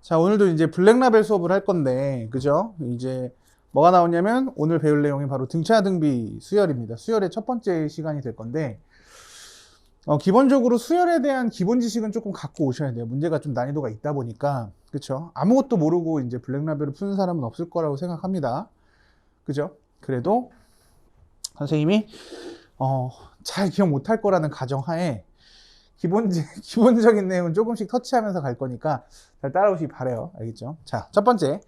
자, 오늘도 이제 블랙라벨 수업을 할 건데, 그죠? 이제 뭐가 나오냐면 오늘 배울 내용이 바로 등차등비 수열입니다. 수열의 첫 번째 시간이 될 건데, 기본적으로 수열에 대한 기본 지식은 조금 갖고 오셔야 돼요. 문제가 좀 난이도가 있다 보니까, 그쵸? 아무것도 모르고 이제 블랙라벨을 푸는 사람은 없을 거라고 생각합니다. 그죠? 그래도 선생님이 잘 기억 못할 거라는 가정하에 기본적인 내용은 조금씩 터치하면서 갈 거니까 잘 따라오시기 바래요. 알겠죠? 자, 첫 번째.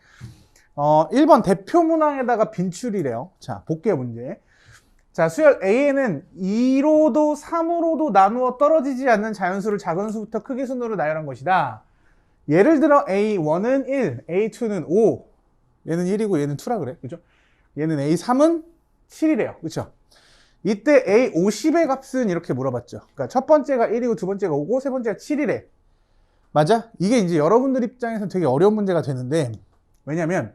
1번 대표 문항에다가 빈출이래요. 자, 볼게요, 문제. 자, 수열 A에는 2로도 3으로도 나누어 떨어지지 않는 자연수를 작은 수부터 크기 순으로 나열한 것이다. 예를 들어 A1은 1, A2는 5. 얘는 1이고 얘는 2라 그래. 그죠? 얘는 A3은 7이래요. 그쵸? 이때 A50의 값은 이렇게 물어봤죠. 그러니까 첫 번째가 1이고 두 번째가 5고 세 번째가 7이래. 맞아? 이게 이제 여러분들 입장에서는 되게 어려운 문제가 되는데, 왜냐면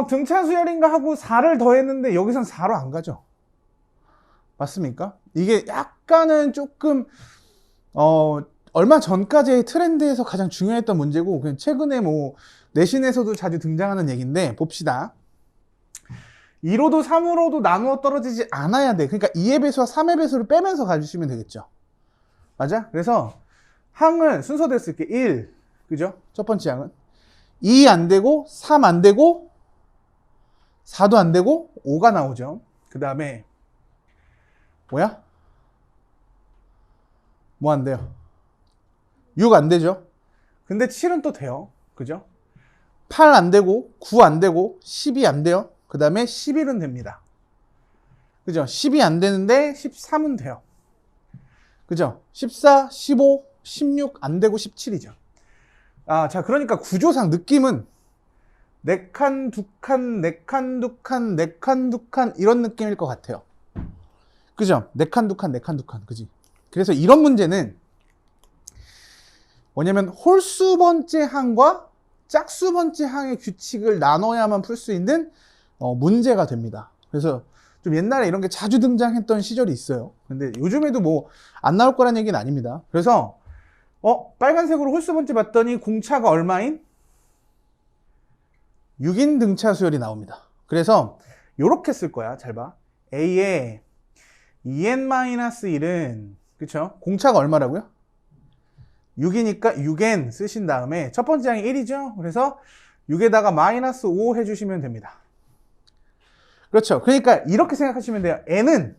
등차 수열인가 하고 4를 더했는데 여기선 4로 안 가죠. 맞습니까? 이게 약간은 조금 얼마 전까지의 트렌드에서 가장 중요했던 문제고, 그냥 최근에 뭐 내신에서도 자주 등장하는 얘기인데, 봅시다. 2로도 3으로도 나누어 떨어지지 않아야 돼. 그러니까 2의 배수와 3의 배수를 빼면서 가주시면 되겠죠. 맞아? 그래서 항은 순서대로 쓸게. 1, 그죠? 첫 번째 항은 2 안 되고 3 안 되고 4도 안 되고 5가 나오죠. 그 다음에 뭐야? 뭐 안 돼요? 6 안 되죠. 근데 7은 또 돼요. 그죠? 8 안 되고 9 안 되고 10이 안 돼요. 그 다음에 11은 됩니다. 그죠? 10이 안 되는데 13은 돼요. 그죠? 14, 15, 16 안 되고 17이죠. 자, 그러니까 구조상 느낌은 4칸, 2칸, 4칸, 2칸, 4칸, 2칸 이런 느낌일 것 같아요. 그죠? 4칸, 2칸, 4칸, 2칸. 그지? 그래서 이런 문제는 뭐냐면 홀수 번째 항과 짝수 번째 항의 규칙을 나눠야만 풀 수 있는 문제가 됩니다. 그래서 좀 옛날에 이런 게 자주 등장했던 시절이 있어요. 근데 요즘에도 뭐 안 나올 거란 얘기는 아닙니다. 그래서 빨간색으로 홀수 번째 봤더니 공차가 얼마인? 6인 등차 수열이 나옵니다. 그래서 요렇게 쓸 거야. 잘 봐. A에 2n-1은 그쵸? 공차가 얼마라고요? 6이니까 6n 쓰신 다음에 첫 번째 항이 1이죠. 그래서 6에다가 마이너스 5 해주시면 됩니다. 그렇죠. 그러니까 이렇게 생각하시면 돼요. n은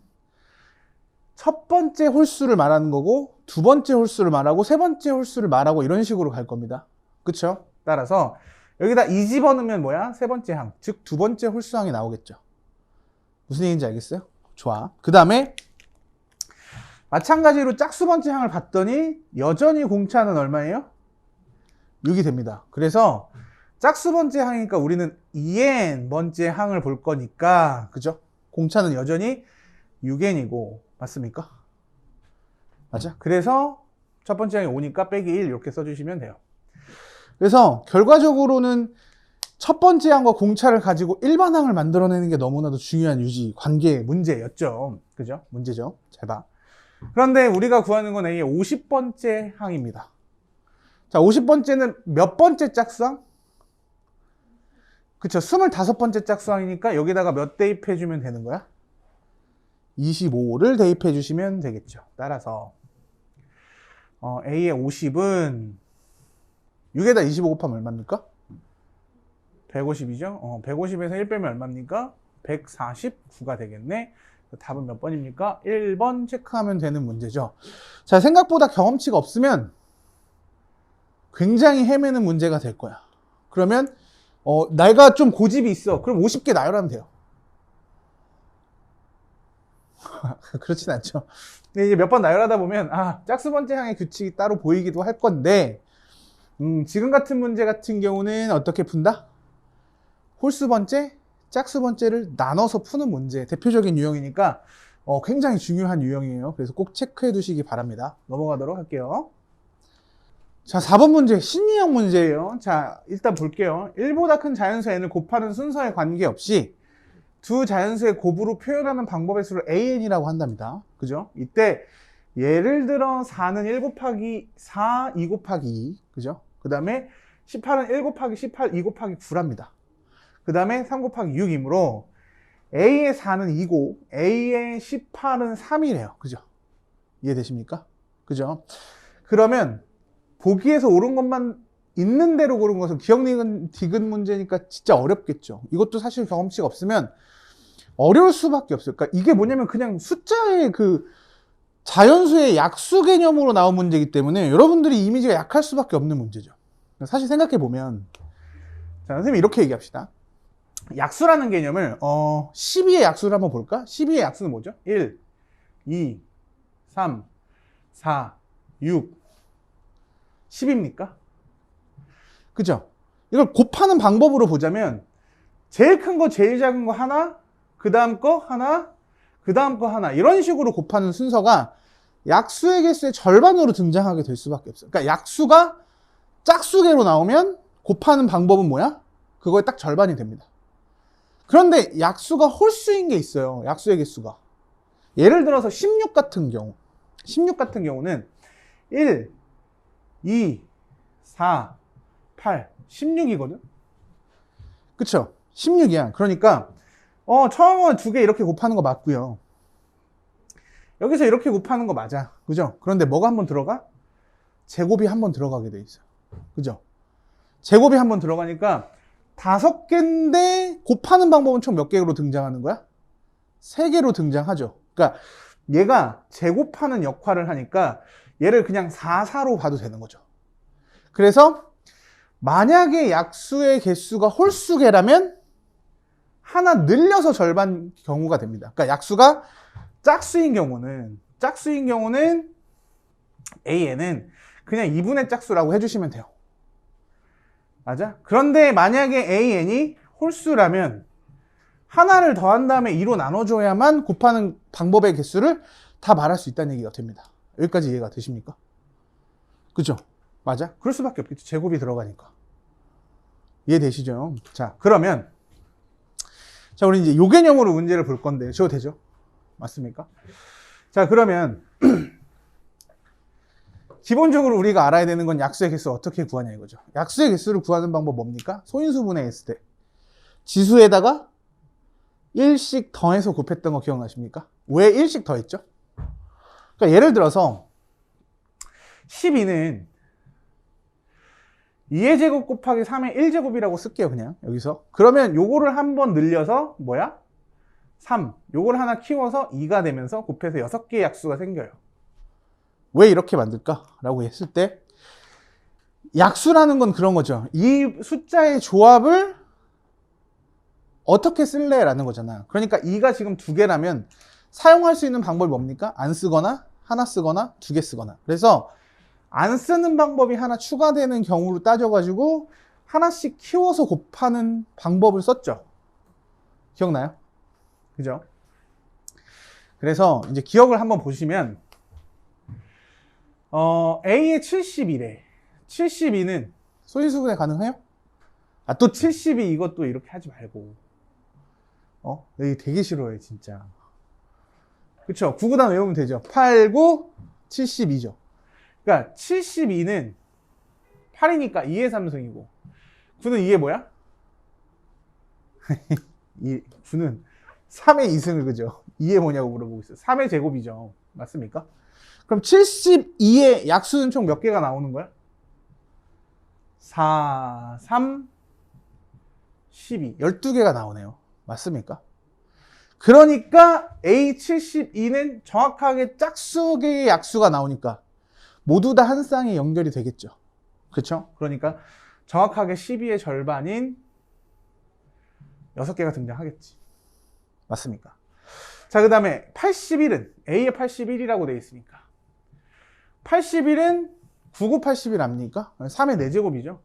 첫 번째 홀수를 말하는 거고 두 번째 홀수를 말하고 세 번째 홀수를 말하고 이런 식으로 갈 겁니다. 그렇죠? 따라서 여기다 2 집어넣으면 뭐야? 세 번째 항, 즉 두 번째 홀수항이 나오겠죠. 무슨 얘기인지 알겠어요? 좋아. 그 다음에 마찬가지로 짝수 번째 항을 봤더니 여전히 공차는 얼마예요? 6이 됩니다. 그래서 짝수 번째 항이니까 우리는 2n 번째 항을 볼 거니까, 그죠? 공차는 여전히 6n이고, 맞습니까? 맞아? 그래서 첫 번째 항이 5니까 빼기 1 이렇게 써주시면 돼요. 그래서 결과적으로는 첫 번째 항과 공차를 가지고 일반 항을 만들어내는 게 너무나도 중요한 유지, 관계, 문제였죠. 그죠? 문제죠. 잘 봐. 그런데 우리가 구하는 건 A의 50번째 항입니다. 자, 50번째는 몇 번째 짝수항? 그쵸, 25번째 짝수항이니까 여기다가 몇 대입해주면 되는 거야? 25를 대입해주시면 되겠죠. 따라서 A의 50은 6에다 25 곱하면 얼마입니까? 150이죠? 150에서 1 빼면 얼마입니까? 149가 되겠네. 답은 몇 번입니까? 1번 체크하면 되는 문제죠. 자, 생각보다 경험치가 없으면 굉장히 헤매는 문제가 될 거야. 그러면 내가 좀 고집이 있어. 그럼 50개 나열하면 돼요. 그렇진 않죠. 근데 이제 몇 번 나열하다 보면 짝수 번째 항의 규칙이 따로 보이기도 할 건데 지금 같은 문제 같은 경우는 어떻게 푼다? 홀수 번째, 짝수 번째를 나눠서 푸는 문제, 대표적인 유형이니까 굉장히 중요한 유형이에요. 그래서 꼭 체크해 두시기 바랍니다. 넘어가도록 할게요. 자, 4번 문제, 심리형 문제예요. 자, 일단 볼게요. 1보다 큰 자연수 n을 곱하는 순서에 관계없이 두 자연수의 곱으로 표현하는 방법의 수를 an이라고 한답니다. 그죠? 이때 예를 들어 4는 1 곱하기 4, 2 곱하기 2, 그죠? 그 다음에 18은 1 곱하기 18, 2 곱하기 9랍니다. 그 다음에 3 곱하기 6이므로 A의 4는 2고 A의 18은 3이래요. 그죠? 이해되십니까? 그죠? 그러면 보기에서 옳은 것만 있는 대로 고른 것은 기억 디귿 문제니까 진짜 어렵겠죠. 이것도 사실 경험치가 없으면 어려울 수밖에 없어요. 그러니까 이게 뭐냐면 그냥 숫자의 그 자연수의 약수 개념으로 나온 문제이기 때문에 여러분들이 이미지가 약할 수밖에 없는 문제죠. 사실 생각해 보면, 자, 선생님 이렇게 얘기합시다. 약수라는 개념을 12의 약수를 한번 볼까? 12의 약수는 뭐죠? 1, 2, 3, 4, 6, 10입니까? 그죠? 이걸 곱하는 방법으로 보자면 제일 큰 거, 제일 작은 거 하나, 그 다음 거 하나, 그 다음 거 하나, 이런 식으로 곱하는 순서가 약수의 개수의 절반으로 등장하게 될 수밖에 없어요. 그러니까 약수가 짝수개로 나오면 곱하는 방법은 뭐야? 그거의 딱 절반이 됩니다. 그런데 약수가 홀수인 게 있어요. 약수의 개수가. 예를 들어서 16 같은 경우. 16 같은 경우는 1, 2, 4, 8, 16이거든? 그쵸? 16이야. 그러니까 처음은 두 개 이렇게 곱하는 거 맞고요. 여기서 이렇게 곱하는 거 맞아. 그죠? 그런데 뭐가 한번 들어가? 제곱이 한번 들어가게 돼 있어요. 그죠? 제곱이 한번 들어가니까 5개인데 곱하는 방법은 총 몇 개로 등장하는 거야? 3개로 등장하죠. 그러니까 얘가 제곱하는 역할을 하니까 얘를 그냥 4, 4로 봐도 되는 거죠. 그래서 만약에 약수의 개수가 홀수개라면 하나 늘려서 절반 경우가 됩니다. 그러니까 약수가 짝수인 경우는 A에는 그냥 2분의 짝수라고 해주시면 돼요. 맞아? 그런데 만약에 AN이 홀수라면 하나를 더한 다음에 2로 나눠줘야만 곱하는 방법의 개수를 다 말할 수 있다는 얘기가 됩니다. 여기까지 이해가 되십니까? 그죠? 맞아? 그럴 수밖에 없겠죠. 제곱이 들어가니까. 이해되시죠? 자, 그러면 자, 우리 이제 요 개념으로 문제를 볼 건데 저거 되죠? 맞습니까? 자, 그러면 기본적으로 우리가 알아야 되는 건 약수의 개수 어떻게 구하냐 이거죠. 약수의 개수를 구하는 방법 뭡니까? 소인수분해 했을 때 지수에다가 1씩 더해서 곱했던 거 기억나십니까? 왜 1씩 더했죠? 그러니까 예를 들어서 12는 2의 제곱 곱하기 3의 1제곱이라고 쓸게요. 그냥 여기서. 그러면 요거를 한번 늘려서 뭐야? 3. 요걸 하나 키워서 2가 되면서 곱해서 6개의 약수가 생겨요. 왜 이렇게 만들까? 라고 했을 때 약수라는 건 그런 거죠. 이 숫자의 조합을 어떻게 쓸래? 라는 거잖아. 그러니까 2가 지금 2개라면 사용할 수 있는 방법이 뭡니까? 안 쓰거나 하나 쓰거나 2개 쓰거나. 그래서 안 쓰는 방법이 하나 추가되는 경우로 따져가지고 하나씩 키워서 곱하는 방법을 썼죠. 기억나요? 그죠? 그래서 이제 기억을 한번 보시면 A의 72래. 72는 소인수분해 가능해요? 아, 또 72 이것도 이렇게 하지 말고. 이게 되게 싫어해, 진짜. 그쵸? 9구단 외우면 되죠. 8, 9, 72죠. 그러니까 72는 8이니까 2의 3승이고 9는 2의 뭐야? 9는 3의 2승을 그죠? 2의 뭐냐고 물어보고 있어요. 3의 제곱이죠. 맞습니까? 그럼 72의 약수는 총 몇 개가 나오는 거야? 4, 3, 12. 12개가 나오네요. 맞습니까? 그러니까 A72는 정확하게 짝수개의 약수가 나오니까 모두 다 한 쌍이 연결이 되겠죠. 그렇죠? 그러니까 정확하게 12의 절반인 6개가 등장하겠지. 맞습니까? 자, 그 다음에 81은 A의 81이라고 되어 있으니까 81은 9곱 81 압니까? 3의 4제곱이죠.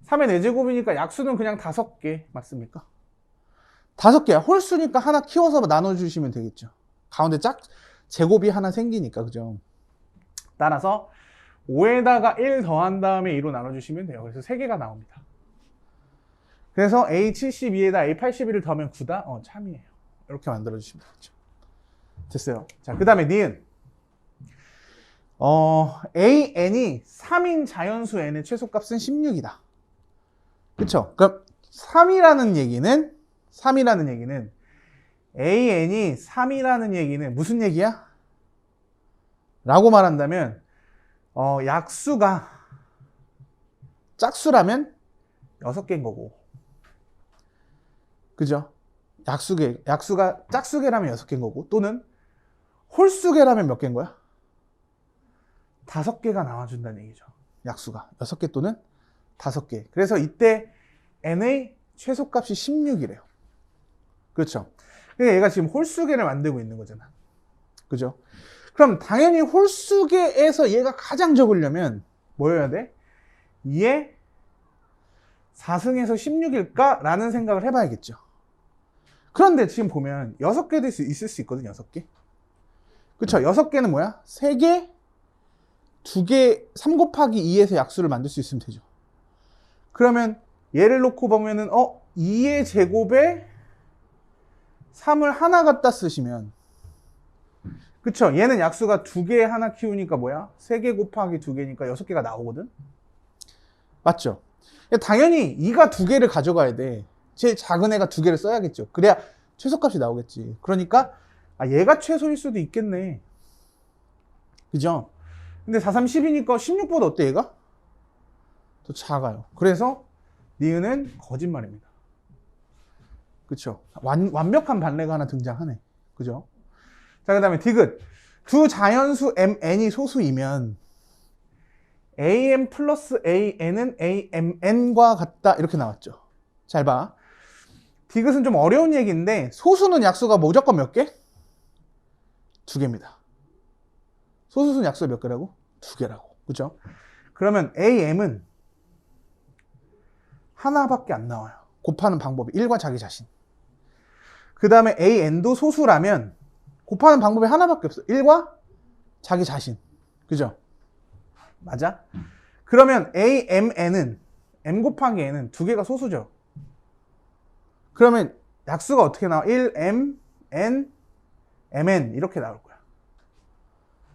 3의 4제곱이니까 약수는 그냥 5개 맞습니까? 5개야. 홀수니까 하나 키워서 나눠주시면 되겠죠. 가운데 제곱이 하나 생기니까 그죠? 따라서 5에다가 1 더한 다음에 2로 나눠주시면 돼요. 그래서 3개가 나옵니다. 그래서 A72에다 A81을 더하면 9다? 참이에요. 이렇게 만들어주시면 되겠죠. 됐어요. 자, 그 다음에 니은. AN이 3인 자연수 N의 최소값은 16이다. 그쵸? 그럼 3이라는 얘기는 AN이 3이라는 얘기는 무슨 얘기야? 라고 말한다면 약수가 짝수라면 6개인 거고, 그죠? 약수가 짝수개라면 6개인 거고, 또는 홀수개라면 몇 개인 거야? 5개가 나와준다는 얘기죠. 약수가 6개 또는 5개. 그래서 이때 n의 최소값이 16이래요. 그렇죠? 그러니까 얘가 지금 홀수개를 만들고 있는 거잖아. 그죠? 그럼 당연히 홀수개에서 얘가 가장 적으려면 뭐여야 돼? 2의 4승에서 16일까? 라는 생각을 해봐야겠죠. 그런데 지금 보면 6개 있을 수 있거든, 6개. 그쵸? 6개는 뭐야? 3개, 2개, 3 곱하기 2에서 약수를 만들 수 있으면 되죠. 그러면 얘를 놓고 보면은 2의 제곱에 3을 하나 갖다 쓰시면, 그쵸? 얘는 약수가 2개 하나 키우니까 뭐야? 3개 곱하기 2개니까 6개가 나오거든? 맞죠? 당연히 2가 2개를 가져가야 돼. 제일 작은 애가 2개를 써야겠죠. 그래야 최소값이 나오겠지. 그러니까 얘가 최소일 수도 있겠네. 그죠? 근데 4, 3, 10이니까 16보다 어때 얘가? 더 작아요. 그래서 니은은 거짓말입니다. 그쵸? 완벽한 반례가 하나 등장하네. 그죠? 자, 그 다음에 디귿. 두 자연수 mn이 소수이면 am 플러스 an은 amn과 같다. 이렇게 나왔죠. 잘 봐. 디귿은 좀 어려운 얘기인데 소수는 약수가 무조건 몇 개? 2개입니다. 소수는 약수가 몇 개라고? 2개라고. 그죠? 그러면 am은 하나밖에 안 나와요. 곱하는 방법이 1과 자기 자신. 그 다음에 an도 소수라면 곱하는 방법이 하나밖에 없어. 1과 자기 자신. 그죠? 맞아? 그러면 amn은 m 곱하기 n은 2개가 소수죠. 그러면 약수가 어떻게 나와? 1, m, n, mn 이렇게 나올 거야.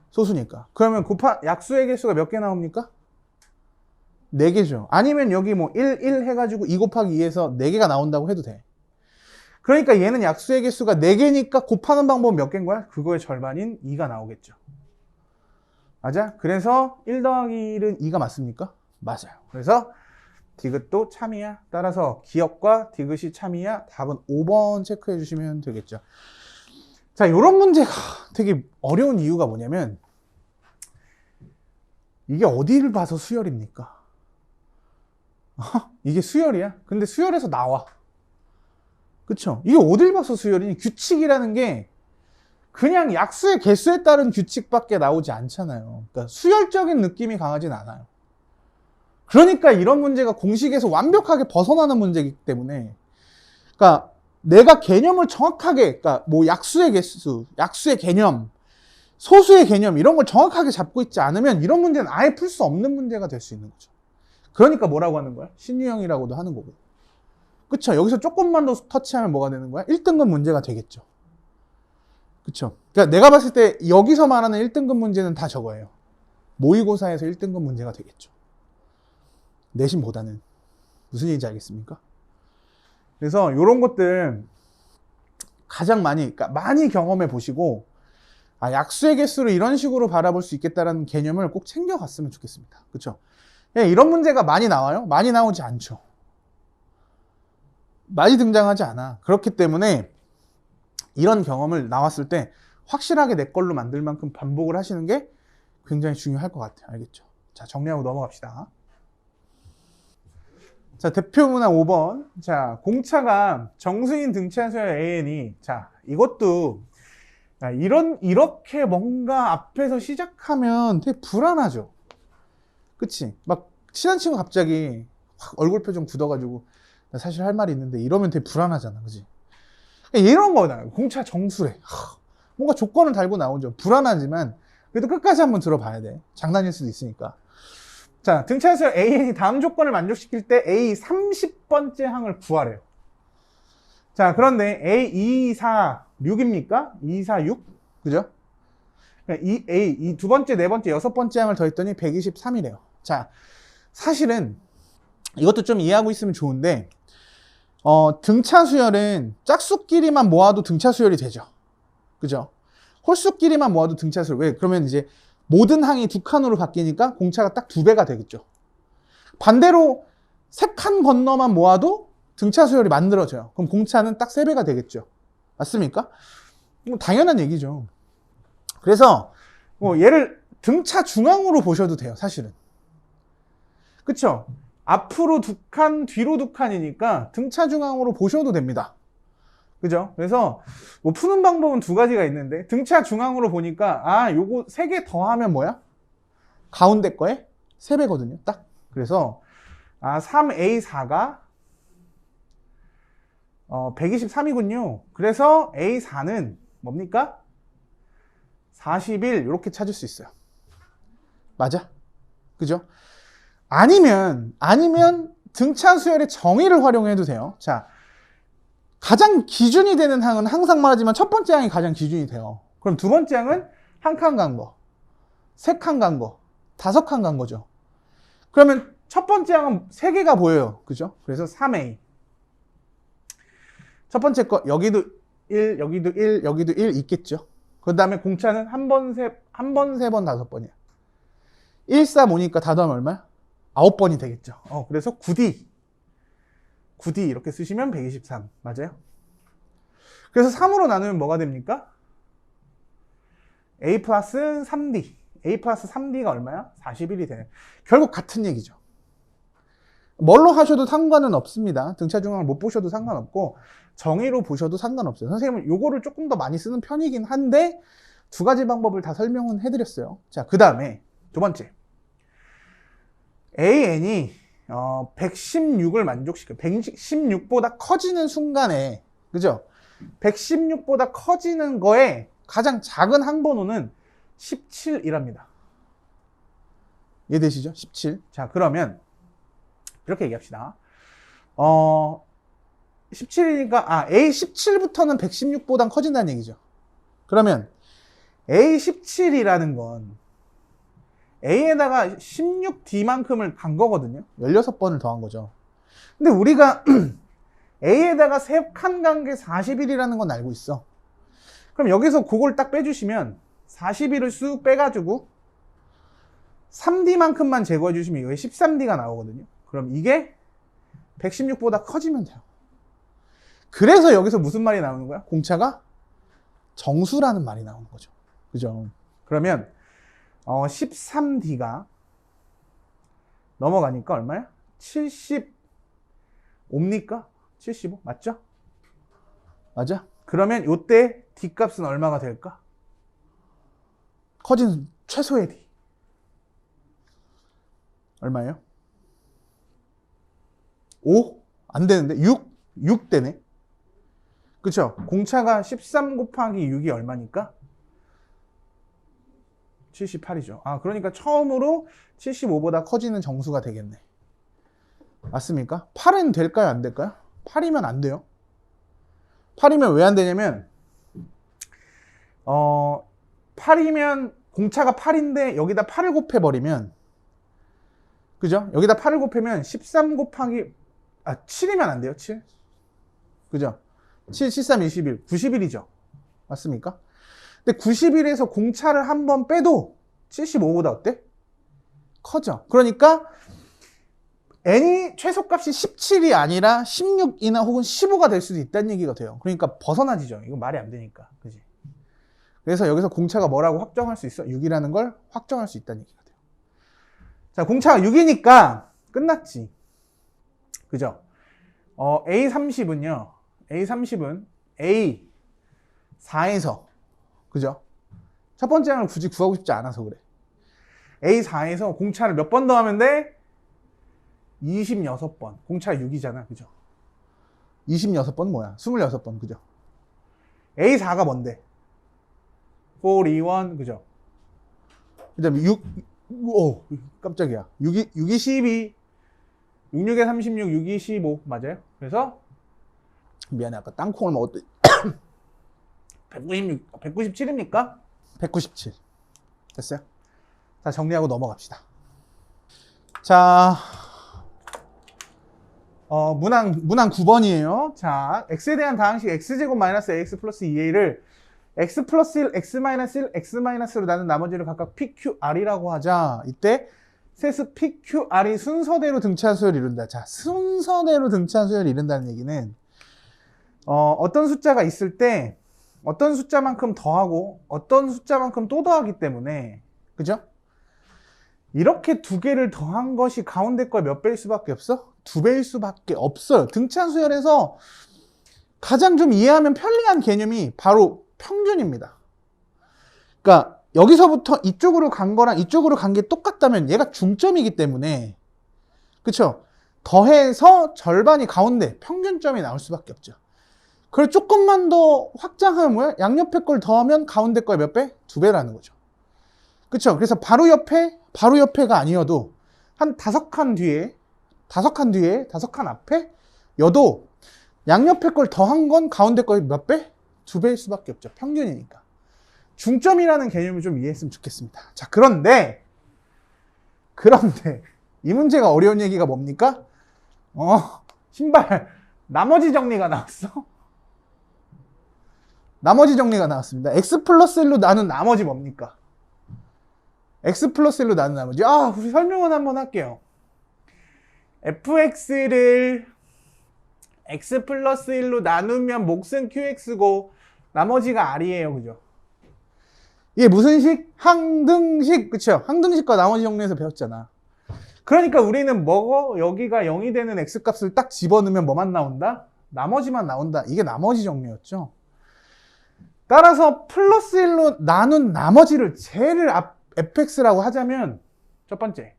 소수니까. 그러면 약수의 개수가 몇 개 나옵니까? 4개죠. 아니면 여기 뭐 1, 1 해가지고 2 곱하기 2에서 4개가 나온다고 해도 돼. 그러니까 얘는 약수의 개수가 4개니까 곱하는 방법은 몇 개인 거야? 그거의 절반인 2가 나오겠죠. 맞아? 그래서 1 더하기 1은 2가 맞습니까? 맞아요. 그래서 디귿도 참이야. 따라서 기역과 디귿이 참이야. 답은 5번 체크해 주시면 되겠죠. 자, 이런 문제가 되게 어려운 이유가 뭐냐면 이게 어디를 봐서 수열입니까? 이게 수열이야? 근데 수열에서 나와. 그쵸? 이게 어딜 봐서 수열이니? 규칙이라는 게 그냥 약수의 개수에 따른 규칙밖에 나오지 않잖아요. 그러니까 수열적인 느낌이 강하진 않아요. 그러니까 이런 문제가 공식에서 완벽하게 벗어나는 문제이기 때문에, 그러니까 내가 개념을 정확하게, 그러니까 뭐 약수의 개수, 약수의 개념, 소수의 개념 이런 걸 정확하게 잡고 있지 않으면 이런 문제는 아예 풀 수 없는 문제가 될 수 있는 거죠. 그러니까 뭐라고 하는 거야? 신유형이라고도 하는 거고. 그쵸? 여기서 조금만 더 터치하면 뭐가 되는 거야? 1등급 문제가 되겠죠. 그쵸? 그러니까 내가 봤을 때 여기서 말하는 1등급 문제는 다 저거예요. 모의고사에서 1등급 문제가 되겠죠. 내신보다는. 무슨 얘기인지 알겠습니까? 그래서 이런 것들 가장 그러니까 많이 경험해 보시고, 약수의 개수를 이런 식으로 바라볼 수 있겠다는 개념을 꼭 챙겨갔으면 좋겠습니다. 그쵸? 이런 문제가 많이 나와요? 많이 나오지 않죠. 많이 등장하지 않아. 그렇기 때문에 이런 경험을 나왔을 때 확실하게 내 걸로 만들 만큼 반복을 하시는 게 굉장히 중요할 것 같아요. 알겠죠? 자, 정리하고 넘어갑시다. 자, 대표 문항 5번. 자, 공차가 정수인 등차한 수열 AN이, 자, 이것도, 이렇게 뭔가 앞에서 시작하면 되게 불안하죠. 그치? 막, 친한 친구 갑자기 확 얼굴 표정 굳어가지고, 나 사실 할 말이 있는데 이러면 되게 불안하잖아. 그치? 이런 거다. 공차 정수래. 뭔가 조건을 달고 나오죠. 불안하지만, 그래도 끝까지 한번 들어봐야 돼. 장난일 수도 있으니까. 자, 등차에서 AN이 다음 조건을 만족시킬 때 A 30번째 항을 구하래요. 자, 그런데 A 2, 4, 6입니까? 2, 4, 6? 그죠? 이 두 번째, 네 번째, 여섯 번째 항을 더했더니 123이래요. 자, 사실은 이것도 좀 이해하고 있으면 좋은데, 등차 수열은 짝수끼리만 모아도 등차 수열이 되죠. 그죠? 홀수끼리만 모아도 등차 수열. 왜? 그러면 이제 모든 항이 두 칸으로 바뀌니까 공차가 딱 2배가 되겠죠. 반대로 3칸 건너만 모아도 등차 수열이 만들어져요. 그럼 공차는 딱 3배가 되겠죠. 맞습니까? 당연한 얘기죠. 그래서 얘를 등차 중앙으로 보셔도 돼요, 사실은. 그쵸? 앞으로 2칸, 뒤로 2칸이니까 등차 중앙으로 보셔도 됩니다. 그죠? 그래서 뭐 푸는 방법은 2가지가 있는데, 등차 중앙으로 보니까 요거 3개 더하면 뭐야? 가운데 거에 3배거든요, 딱. 그래서 3A4가 123이군요. 그래서 A4는 뭡니까? 41 이렇게 찾을 수 있어요. 맞아? 그죠? 아니면 등차 수열의 정의를 활용해도 돼요. 자, 가장 기준이 되는 항은 항상 말하지만 첫 번째 항이 가장 기준이 돼요. 그럼 두 번째 항은 1칸 간 거, 3칸 간 거, 5칸 간 거죠. 그러면 첫 번째 항은 3개가 보여요. 그죠? 그래서 3A. 첫 번째 거 여기도 1, 여기도 1, 여기도 1 있겠죠. 그 다음에 공차는 한 번, 세 번, 5번이야. 1, 4, 5니까 다 더하면 얼마야? 9번이 되겠죠. 그래서 9D 이렇게 쓰시면 123 맞아요? 그래서 3으로 나누면 뭐가 됩니까? A 플러스 3D. A 플러스 3D가 얼마야? 41이 되네. 결국 같은 얘기죠. 뭘로 하셔도 상관은 없습니다. 등차 중앙을 못 보셔도 상관없고 정의로 보셔도 상관없어요. 선생님은 요거를 조금 더 많이 쓰는 편이긴 한데 2가지 방법을 다 설명은 해드렸어요. 자, 그 다음에 두 번째, AN이 116을 만족시켜. 116보다 커지는 순간에, 그죠? 116보다 커지는 거에 가장 작은 항번호는 17이랍니다. 이해되시죠? 17. 자, 그러면 이렇게 얘기합시다. 17이니까 A17부터는 116보단 커진다는 얘기죠. 그러면 A17이라는 건 A에다가 16D만큼을 간 거거든요. 16번을 더한 거죠. 근데 우리가 A에다가 3칸 간 게 41이라는 건 알고 있어. 그럼 여기서 그걸 딱 빼주시면 41을 쑥 빼가지고 3D만큼만 제거해 주시면 이게 13D가 나오거든요. 그럼 이게 116보다 커지면 돼요. 그래서 여기서 무슨 말이 나오는 거야? 공차가 정수라는 말이 나오는 거죠. 그죠? 그러면 13D가 넘어가니까 얼마야? 75입니까? 75? 맞죠? 맞아? 그러면 이때 D 값은 얼마가 될까? 커진 최소의 D 얼마예요? 5? 안 되는데? 6 되네. 그쵸? 공차가 13 곱하기 6이 얼마니까? 78이죠. 그러니까 처음으로 75보다 커지는 정수가 되겠네. 맞습니까? 8은 될까요? 안 될까요? 8이면 안 돼요. 8이면 왜 안 되냐면 8이면 공차가 8인데 여기다 8을 곱해버리면, 그죠? 여기다 8을 곱하면 13 곱하기 7이면 안 돼요. 7. 그죠? 7, 13, 21, 91이죠. 맞습니까? 근데 91에서 공차를 한 번 빼도 75보다 어때? 커져. 그러니까 n이 최소값이 17이 아니라 16이나 혹은 15가 될 수도 있다는 얘기가 돼요. 그러니까 벗어나지죠. 이거 말이 안 되니까. 그지? 그래서 여기서 공차가 뭐라고 확정할 수 있어? 6이라는 걸 확정할 수 있다는 얘기가 돼요. 자, 공차가 6이니까 끝났지. 그죠? A30은요. A30은 A4에서, 그죠? 첫 번째 항을 굳이 구하고 싶지 않아서 그래. A4에서 공차를 몇 번 더하면 돼? 26번. 공차 6이잖아. 그죠? 26번 뭐야? 26번. 그죠? A4가 뭔데? 41, 그죠? 그 다음에 6, 깜짝이야. 6이 12, 66에 36, 6이 15. 맞아요? 그래서, 미안해. 아까 땅콩을 먹었더니, 197입니까? 197. 됐어요? 자, 정리하고 넘어갑시다. 자, 문항 9번이에요. 자, x에 대한 다항식 x제곱 마이너스 ax 플러스 2a를 x 플러스 1, x 마이너스 1, x 마이너스로 나눈 나머지를 각각 pqr이라고 하자. 이때 세수 pqr이 순서대로 등차수열을 이룬다. 자, 순서대로 등차수열을 이룬다는 얘기는 어떤 숫자가 있을 때 어떤 숫자만큼 더하고 어떤 숫자만큼 또 더하기 때문에, 그죠? 이렇게 두 개를 더한 것이 가운데 걸 몇 배일 수밖에 없어? 2배일 수밖에 없어요. 등차수열에서 가장 좀 이해하면 편리한 개념이 바로 평균입니다. 그러니까 여기서부터 이쪽으로 간 거랑 이쪽으로 간 게 똑같다면 얘가 중점이기 때문에, 그쵸? 더해서 절반이 가운데 평균점이 나올 수밖에 없죠. 그걸 조금만 더 확장하면 뭐야? 양옆에 걸 더하면 가운데 걸 몇 배? 2배라는 거죠. 그쵸? 그래서 바로 옆에가 아니어도 한 5칸 뒤에, 5칸 앞에 여도 양옆에 걸 더한 건 가운데 걸 몇 배? 2배일 수밖에 없죠. 평균이니까. 중점이라는 개념을 좀 이해했으면 좋겠습니다. 자, 그런데 이 문제가 어려운 얘기가 뭡니까? 신발 나머지 정리가 나왔어. 나머지 정리가 나왔습니다. x 플러스 1로 나눈 나머지 뭡니까? x 플러스 1로 나눈 나머지. 우리 설명은 한번 할게요. fx를 x 플러스 1로 나누면 몫은 qx고 나머지가 r이에요. 그죠? 이게 무슨 식? 항등식. 그쵸? 항등식과 나머지 정리해서 배웠잖아. 그러니까 우리는 여기가 0이 되는 x값을 딱 집어넣으면 뭐만 나온다? 나머지만 나온다. 이게 나머지 정리였죠. 따라서 플러스 1로 나눈 나머지를 쟤를 fx라고 하자면 첫 번째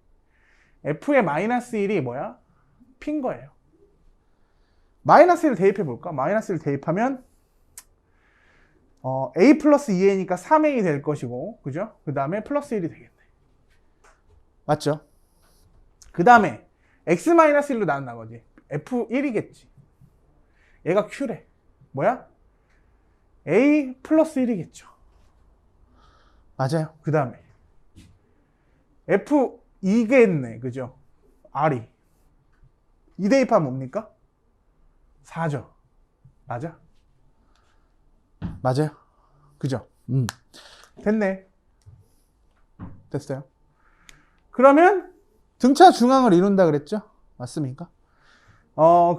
f의 마이너스 1이 뭐야? p인 거예요. 마이너스 1을 대입해 볼까? 마이너스 1을 대입하면 a 플러스 2a니까 3a 될 것이고, 그죠? 그 다음에 플러스 1이 되겠네. 맞죠? 그 다음에 x 마이너스 1로 나눈 나머지 f1이겠지. 얘가 q래. 뭐야? a 플러스 1이겠죠. 맞아요. 그 다음에 f2겠네. 그죠? r이. 2 대입하면 뭡니까? 4죠. 맞아? 맞아요. 그죠? 됐네. 됐어요. 그러면 등차 중앙을 이룬다 그랬죠? 맞습니까?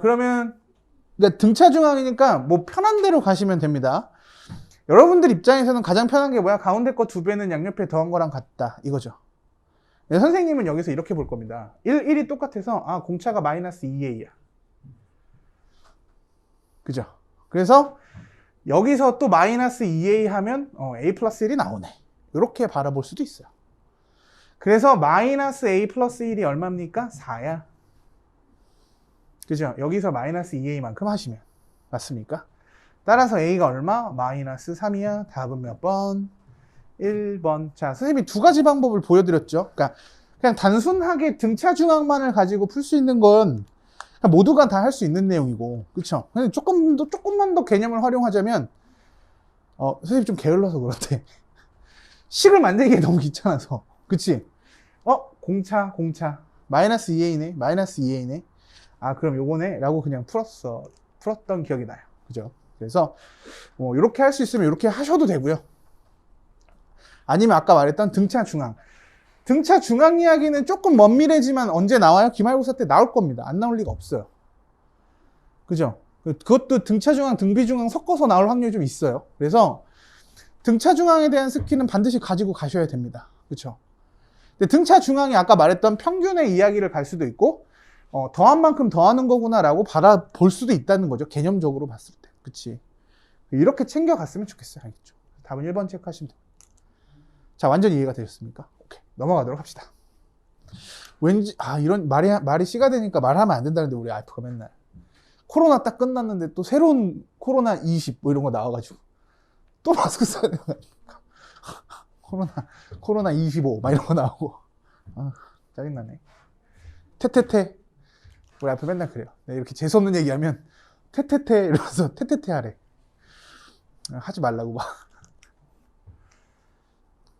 그러면 등차 중앙이니까 뭐 편한 대로 가시면 됩니다. 여러분들 입장에서는 가장 편한 게 뭐야? 가운데 거 2배는 양옆에 더한 거랑 같다. 이거죠. 선생님은 여기서 이렇게 볼 겁니다. 1이 똑같아서 공차가 마이너스 2a야. 그죠? 그래서 여기서 또 마이너스 2a 하면 a 플러스 1이 나오네. 이렇게 바라볼 수도 있어요. 그래서 마이너스 a 플러스 1이 얼마입니까? 4야. 그죠? 여기서 마이너스 2a만큼 하시면. 맞습니까? 따라서 a가 얼마? 마이너스 3이야. 답은 몇 번? 1번. 자, 선생님이 두 가지 방법을 보여드렸죠. 그러니까 그냥 단순하게 등차 중앙만을 가지고 풀 수 있는 건 모두가 다 할 수 있는 내용이고, 그쵸? 근데 조금만 더 개념을 활용하자면, 선생님 좀 게을러서 그런데, 식을 만들기에 너무 귀찮아서, 그치? 공차, 마이너스 2a네. 그럼 요거네? 라고 그냥 풀었던 기억이 나요. 그죠? 그래서, 이렇게 할 수 있으면 이렇게 하셔도 되고요. 아니면 아까 말했던 등차 중앙. 등차 중앙 이야기는 조금 먼 미래지만 언제 나와요? 기말고사 때 나올 겁니다. 안 나올 리가 없어요. 그죠? 그것도 등차 중앙, 등비 중앙 섞어서 나올 확률이 좀 있어요. 그래서 등차 중앙에 대한 스킬은 반드시 가지고 가셔야 됩니다. 그쵸? 근데 등차 중앙이 아까 말했던 평균의 이야기를 갈 수도 있고, 더한 만큼 더하는 거구나 라고 바라볼 수도 있다는 거죠. 개념적으로 봤을 때. 그치? 이렇게 챙겨갔으면 좋겠어요. 알겠죠? 답은 1번 체크하시면 돼요. 자, 완전히 이해가 되셨습니까? 오케이. 넘어가도록 합시다. 왠지, 이런 말이 씨가 되니까 말하면 안 된다는데, 우리 알프가 맨날. 코로나 딱 끝났는데 또 새로운 코로나 20 뭐 이런 거 나와가지고. 또 마스크 써야 되는 거 아닙니까? 코로나 25 막 이런 거 나오고. 짜증나네. 테테테. 우리 알프 맨날 그래요. 이렇게 재수없는 얘기하면, 테테테 이러면서 테테테 하래. 하지 말라고 막.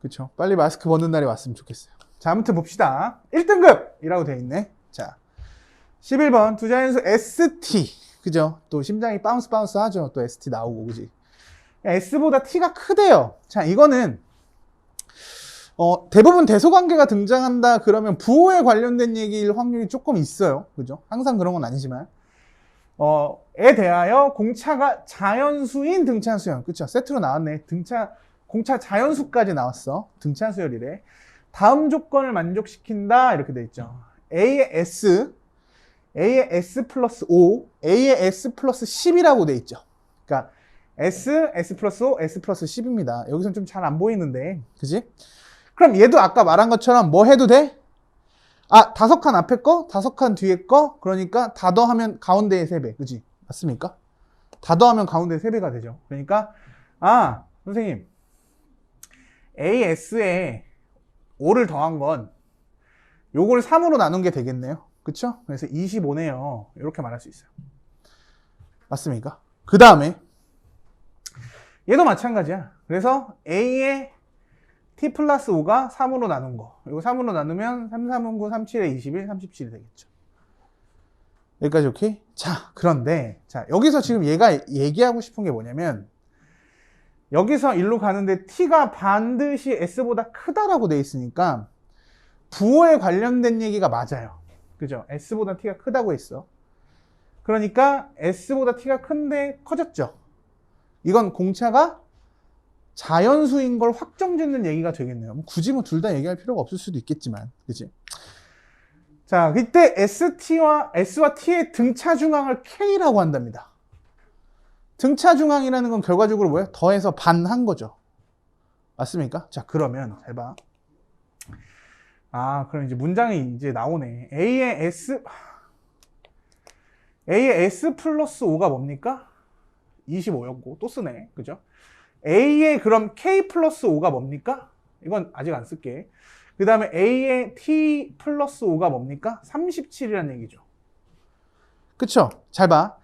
그쵸? 빨리 마스크 벗는 날이 왔으면 좋겠어요. 자, 아무튼 봅시다. 1등급이라고 되어 있네. 자, 11번 두 자연수 ST. 그죠? 또 심장이 바운스 하죠. 또 ST 나오고, 그지? S보다 T가 크대요. 자, 이거는 대부분 대소관계가 등장한다 그러면 부호에 관련된 얘기일 확률이 조금 있어요. 그죠? 항상 그런 건 아니지만. 에 대하여 공차가 자연수인 등차수열. 그쵸? 세트로 나왔네. 공차 자연수까지 나왔어. 등차수열이래. 다음 조건을 만족시킨다. 이렇게 돼 있죠. A의 S 플러스 5, A의 S 플러스 10이라고 돼 있죠. 그러니까 S 플러스 5, S 플러스 10입니다. 여기선 좀 잘 안 보이는데. 그지? 그럼 얘도 아까 말한 것처럼 뭐 해도 돼? 아, 5칸 앞에 거, 5칸 뒤에 거, 그러니까 다 더하면 가운데의 3배. 그지? 맞습니까? 다 더하면 가운데의 3배가 되죠. 그러니까, 아, 선생님. AS에 5를 더한 건 요걸 3으로 나눈 게 되겠네요. 그쵸? 그래서 25네요. 이렇게 말할 수 있어요. 맞습니까? 그 다음에 얘도 마찬가지야. 그래서 A의 T 플러스 5가 3으로 나눈 거. 이거 3으로 나누면 3, 3은 9, 3, 7에 21, 37이 되겠죠. 여기까지 오케이? 자, 그런데 자 여기서 지금 얘가 얘기하고 싶은 게 뭐냐면 여기서 일로 가는데 T가 반드시 S보다 크다라고 돼 있으니까 부호에 관련된 얘기가 맞아요. 그죠? S보다 T가 크다고 했어. 그러니까 S보다 T가 큰데 커졌죠. 이건 공차가 자연수인 걸 확정짓는 얘기가 되겠네요. 굳이 뭐 둘 다 얘기할 필요가 없을 수도 있겠지만, 그치? 자, 그때 S와 T의 등차 중앙을 K라고 한답니다. 등차 중앙이라는 건 결과적으로 뭐예요? 더해서 반한 거죠. 맞습니까? 자, 그러면 잘 봐. 아, 그럼 이제 문장이 이제 나오네. A의 S 플러스 5가 뭡니까? 25였고, 또 쓰네. 그죠? A의 그럼 K 플러스 5가 뭡니까? 이건 아직 안 쓸게. 그 다음에 A의 T 플러스 5가 뭡니까? 37이라는 얘기죠. 그쵸? 잘 봐.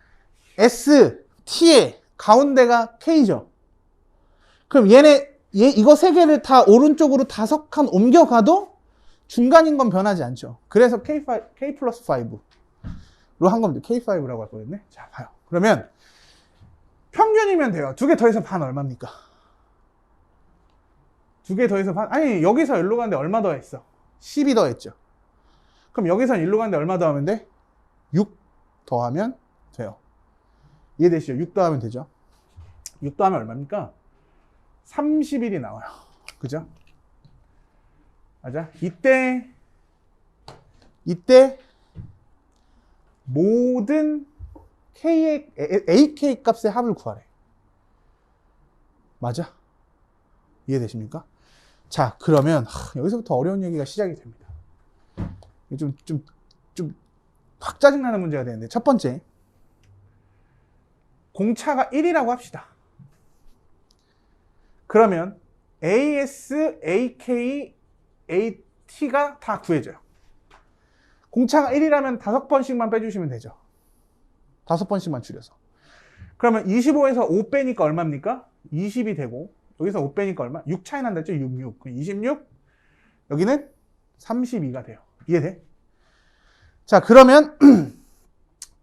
S, T의 가운데가 K죠. 그럼 이거 세 개를 다 오른쪽으로 5칸 옮겨가도 중간인 건 변하지 않죠. 그래서 K 플러스 5로 한 겁니다. K5라고 할 거였네. 자, 봐요. 그러면 평균이면 돼요. 2개 더해서 반 얼마입니까? 2개 더해서 반, 아니, 여기서 일로 가는데 얼마 더했어? 12 더했죠. 그럼 여기서 일로 가는데 얼마 더하면 돼? 6 더하면 돼요. 이해되시죠? 6 더하면 되죠. 6 더하면 얼마입니까? 31이 나와요. 그죠? 맞아? 이때 모든 AK 값의 합을 구하래. 맞아? 이해되십니까? 자, 그러면 여기서부터 어려운 얘기가 시작이 됩니다. 좀 확 짜증나는 문제가 되는데, 첫 번째, 공차가 1이라고 합시다. 그러면 AS, AK, AT가 다 구해져요. 공차가 1이라면 5번씩만 빼주시면 되죠. 5번씩만 줄여서. 그러면 25에서 5 빼니까 얼마입니까? 20이 되고, 여기서 5 빼니까 얼마? 6 차이 난다 했죠? 6. 26. 여기는 32가 돼요. 이해돼? 자, 그러면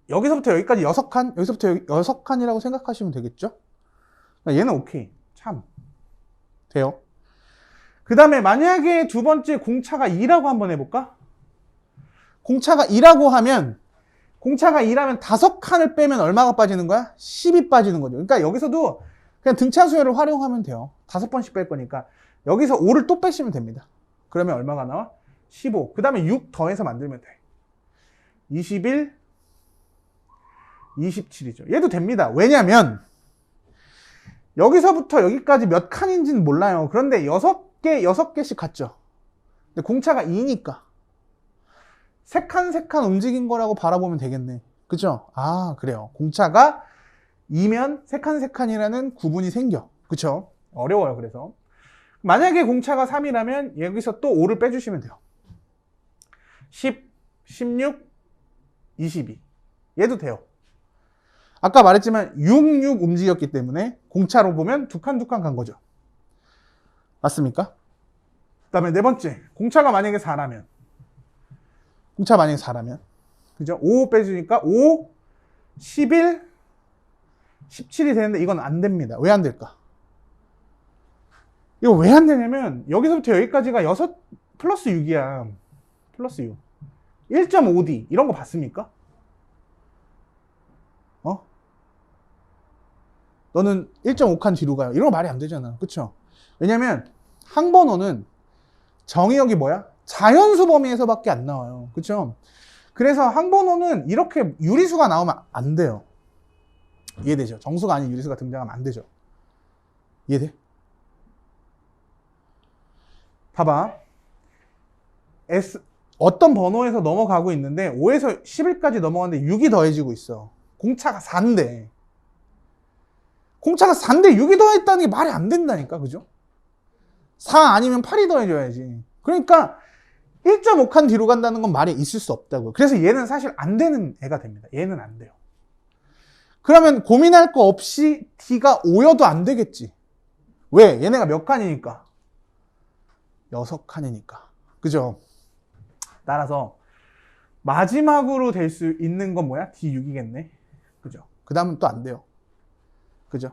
여기서부터 여기까지 6칸, 여기서부터 6칸이라고 생각하시면 되겠죠? 얘는 오케이. 참. 돼요. 그 다음에 만약에 두 번째 공차가 2라고 한번 해볼까? 공차가 2라고 하면 5칸을 빼면 얼마가 빠지는 거야? 10이 빠지는 거죠. 그러니까 여기서도 그냥 등차수열을 활용하면 돼요. 5번씩 뺄 거니까. 여기서 5를 또 빼시면 됩니다. 그러면 얼마가 나와? 15. 그 다음에 6 더해서 만들면 돼. 21, 27이죠. 얘도 됩니다. 왜냐면 여기서부터 여기까지 몇 칸인지는 몰라요. 그런데 6개씩 갔죠. 근데 공차가 2니까 3칸 움직인 거라고 바라보면 되겠네. 그죠? 아, 그래요. 공차가 2면 3칸이라는 구분이 생겨. 그쵸? 어려워요, 그래서. 만약에 공차가 3이라면 여기서 또 5를 빼주시면 돼요. 10, 16, 22. 얘도 돼요. 아까 말했지만 6 움직였기 때문에 공차로 보면 2칸 간 거죠. 맞습니까? 그 다음에 네 번째, 공차가 만약에 4라면 그죠? 5 빼주니까 5, 11, 17이 되는데 이건 안 됩니다. 왜 안 될까? 이거 왜 안 되냐면 여기서부터 여기까지가 6 플러스 6이야. 플러스 6. 1.5D 이런 거 봤습니까? 너는 1.5칸 뒤로 가요. 이런 거 말이 안 되잖아. 그쵸? 왜냐면 항번호는 정의역이 뭐야? 자연수 범위에서 밖에 안 나와요. 그쵸? 그래서 항번호는 이렇게 유리수가 나오면 안 돼요. 이해되죠? 정수가 아닌 유리수가 등장하면 안 되죠. 이해돼? 봐봐. 어떤 번호에서 넘어가고 있는데 5에서 11까지 넘어가는데 6이 더해지고 있어. 공차가 4인데. 공차가 4인데 6이 더했다는 게 말이 안 된다니까. 그죠? 4 아니면 8이 더해져야지. 그러니까 1.5칸 뒤로 간다는 건 말이 있을 수 없다고요. 그래서 얘는 사실 안 되는 애가 됩니다. 얘는 안 돼요. 그러면 고민할 거 없이 D가 5여도 안 되겠지. 왜? 얘네가 몇 칸이니까? 6칸이니까. 그죠? 따라서 마지막으로 될 수 있는 건 뭐야? D6이겠네. 그죠? 그 다음은 또 안 돼요. 그죠?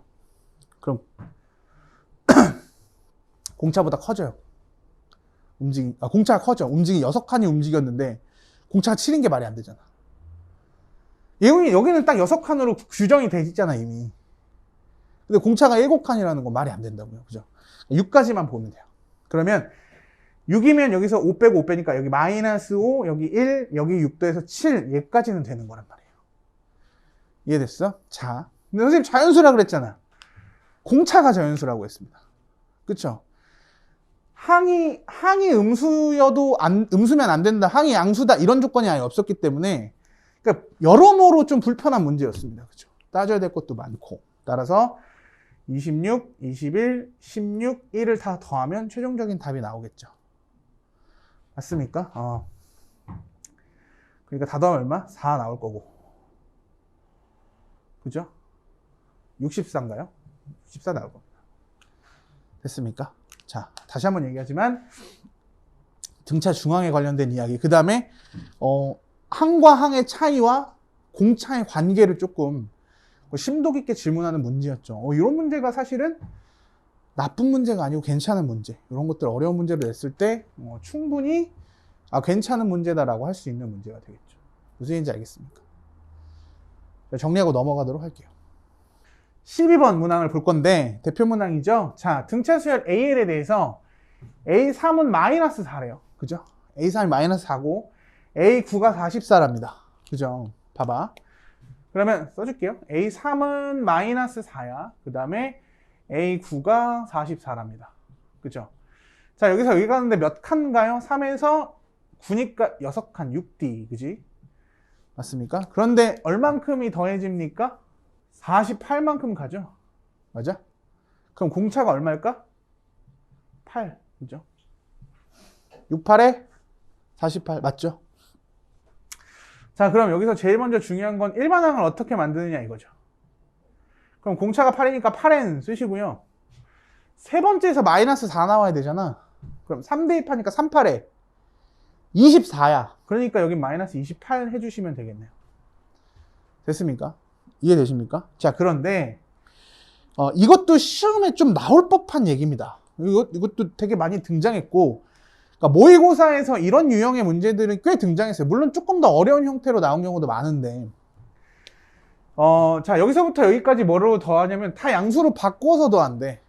그럼 공차보다 커져요. 공차가 커져. 움직이 6칸이 움직였는데 공차가 7인 게 말이 안 되잖아. 여기는 딱 6칸으로 규정이 돼 있잖아, 이미. 근데 공차가 7칸이라는 건 말이 안 된다고요. 그죠? 6까지만 보면 돼요. 그러면 6이면 여기서 5 빼고 5 빼니까 여기 마이너스 5, 여기 1, 여기 6도에서 7, 얘까지는 되는 거란 말이에요. 이해됐어? 자, 근데 선생님 자연수라 그랬잖아. 공차가 자연수라고 했습니다. 그쵸? 항이 음수여도 음수면 안 된다. 항이 양수다. 이런 조건이 아예 없었기 때문에 그러니까 여러모로 좀 불편한 문제였습니다. 그죠? 따져야 될 것도 많고. 따라서 26, 21, 16, 1을 다 더하면 최종적인 답이 나오겠죠. 맞습니까? 그러니까 다 더하면 얼마? 4 나올 거고. 그죠? 64인가요? 64 나올 겁니다. 됐습니까? 자, 다시 한번 얘기하지만 등차 중앙에 관련된 이야기. 그 다음에 항과 항의 차이와 공차의 관계를 조금 심도 깊게 질문하는 문제였죠. 이런 문제가 사실은 나쁜 문제가 아니고 괜찮은 문제. 이런 것들 어려운 문제를 냈을 때 충분히 괜찮은 문제다라고 할 수 있는 문제가 되겠죠. 무슨 얘기인지 알겠습니까? 정리하고 넘어가도록 할게요. 12번 문항을 볼 건데 대표 문항이죠. 자, 등차 수열 AL에 대해서 A3은 마이너스 4래요. 그죠? A3이 마이너스 4고 A9가 44랍니다. 그죠? 봐봐. 그러면 써줄게요. A3은 마이너스 4야. 그 다음에 A9가 44랍니다. 그죠? 자, 여기서 여기 가는데 몇 칸가요? 3에서 9니까 6칸, 6D. 그지? 맞습니까? 그런데 얼만큼이 더해집니까? 48만큼 가죠? 맞아? 그럼 공차가 얼마일까? 8. 그죠? 68에 48. 맞죠? 자, 그럼 여기서 제일 먼저 중요한 건 일반항을 어떻게 만드느냐 이거죠. 그럼 공차가 8이니까 8n 쓰시고요. 세 번째에서 마이너스 4 나와야 되잖아. 그럼 3 대입하니까 38에 24야. 그러니까 여기 마이너스 28 해주시면 되겠네요. 됐습니까? 이해되십니까? 자, 그런데 이것도 시험에 좀 나올 법한 얘기입니다. 이것도 되게 많이 등장했고, 그러니까 모의고사에서 이런 유형의 문제들은 꽤 등장했어요. 물론 조금 더 어려운 형태로 나온 경우도 많은데, 자, 여기서부터 여기까지 뭐로 더하냐면 타 양수로 바꿔서 더한대.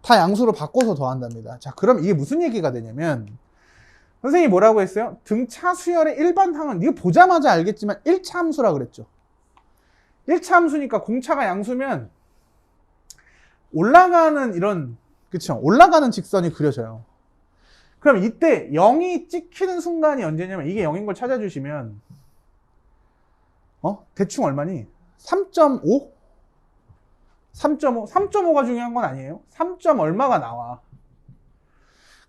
타 양수로 바꿔서 더한답니다. 자, 그럼 이게 무슨 얘기가 되냐면 선생님이 뭐라고 했어요? 등차 수열의 일반항은 이거 보자마자 알겠지만 1차 함수라 그랬죠. 1차 함수니까 공차가 양수면 올라가는 이런, 그쵸? 올라가는 직선이 그려져요. 그럼 이때 0이 찍히는 순간이 언제냐면 이게 0인 걸 찾아주시면 대충 얼마니? 3.5? 3.5? 3.5가 중요한 건 아니에요. 3. 얼마가 나와.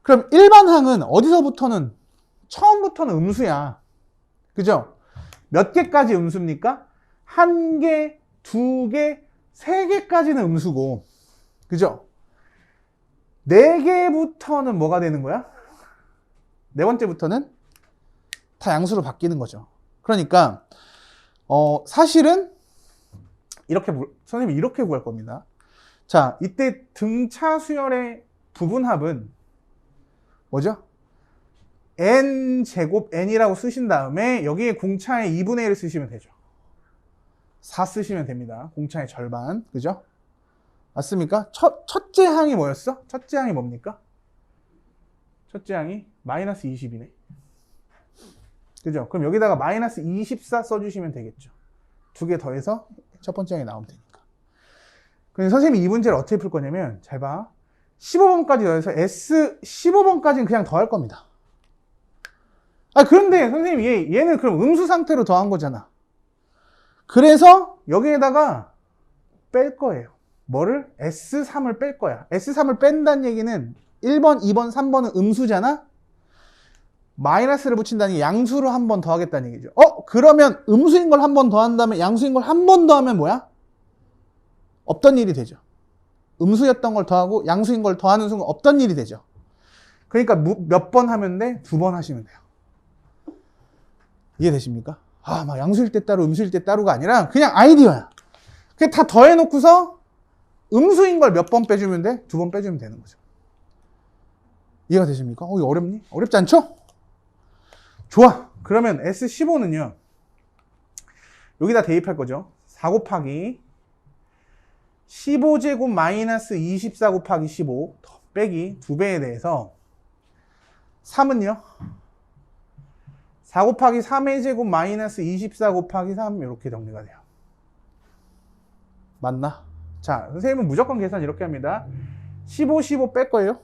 그럼 일반항은 어디서부터는 처음부터는 음수야. 그죠? 몇 개까지 음수입니까? 1개, 2개, 3개까지는 음수고, 그죠? 4개부터는 뭐가 되는 거야? 네 번째부터는 다 양수로 바뀌는 거죠. 그러니까 사실은 선생님이 이렇게 구할 겁니다. 자, 이때 등차 수열의 부분합은 뭐죠? n 제곱 n이라고 쓰신 다음에 여기에 공차의 2분의 1을 쓰시면 되죠. 4 쓰시면 됩니다. 공차의 절반. 그죠? 맞습니까? 첫째 항이 뭐였어? 첫째 항이 뭡니까? 첫째 항이 마이너스 20이네. 그죠? 그럼 여기다가 마이너스 24 써주시면 되겠죠. 두 개 더해서 첫 번째 항이 나오면 되니까. 그럼 선생님이 이 문제를 어떻게 풀 거냐면, 잘 봐. 15번까지 더해서 S 15번까지는 그냥 더할 겁니다. 그런데 선생님 얘는 그럼 음수 상태로 더한 거잖아. 그래서 여기에다가 뺄 거예요. 뭐를? S3을 뺄 거야. S3을 뺀다는 얘기는 1번, 2번, 3번은 음수잖아? 마이너스를 붙인다는 게 양수로 한 번 더하겠다는 얘기죠. 그러면 음수인 걸 한 번 더한 다음에 양수인 걸 한 번 더하면 뭐야? 없던 일이 되죠. 음수였던 걸 더하고 양수인 걸 더하는 순간 없던 일이 되죠. 그러니까 몇 번 하면 돼? 2번 하시면 돼요. 이해되십니까? 막 양수일 때 따로 음수일 때 따로가 아니라 그냥 아이디어야. 그냥 다 더해놓고서 음수인 걸 몇 번 빼주면 돼? 2번 빼주면 되는 거죠. 이해가 되십니까? 이거 어렵니? 어렵지 않죠? 좋아. 그러면 S15는요. 여기다 대입할 거죠. 4 곱하기 15제곱 마이너스 24 곱하기 15 빼기 2배에 대해서 3은요. 4 곱하기 3의 제곱 마이너스 24 곱하기 3 이렇게 정리가 돼요. 맞나? 자, 선생님은 무조건 계산 이렇게 합니다. 15, 15 뺄 거예요.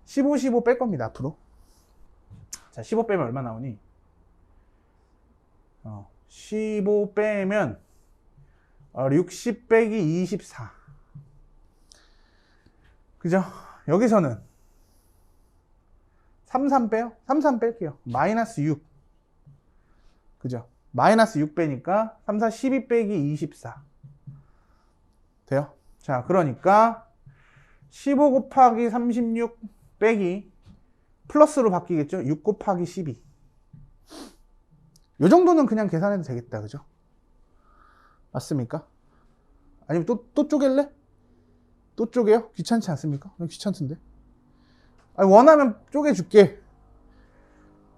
15, 15 뺄 겁니다, 앞으로. 자, 15 빼면 얼마 나오니? 15 빼면 60 빼기 24. 그죠? 여기서는 33 빼요? 33 뺄게요. 마이너스 6. 그죠? 마이너스 6 빼니까 3, 4, 12 빼기 24. 돼요? 자, 그러니까 15 곱하기 36 빼기 플러스로 바뀌겠죠? 6 곱하기 12. 요 정도는 그냥 계산해도 되겠다. 그죠? 맞습니까? 아니면 또 쪼갤래? 또 쪼개요? 귀찮지 않습니까? 귀찮던데. 원하면 쪼개줄게.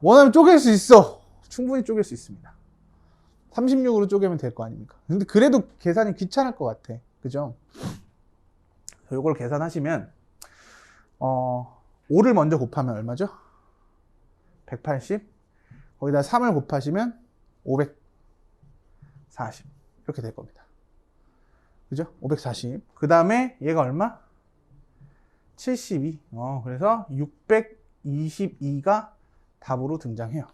원하면 쪼갤 수 있어. 충분히 쪼갤 수 있습니다. 36으로 쪼개면 될 거 아닙니까? 근데 그래도 계산이 귀찮을 것 같아. 그죠? 요걸 계산하시면 5를 먼저 곱하면 얼마죠? 180. 거기다 3을 곱하시면 540. 이렇게 될 겁니다. 그죠? 540. 그 다음에 얘가 얼마? 72. 그래서 622가 답으로 등장해요.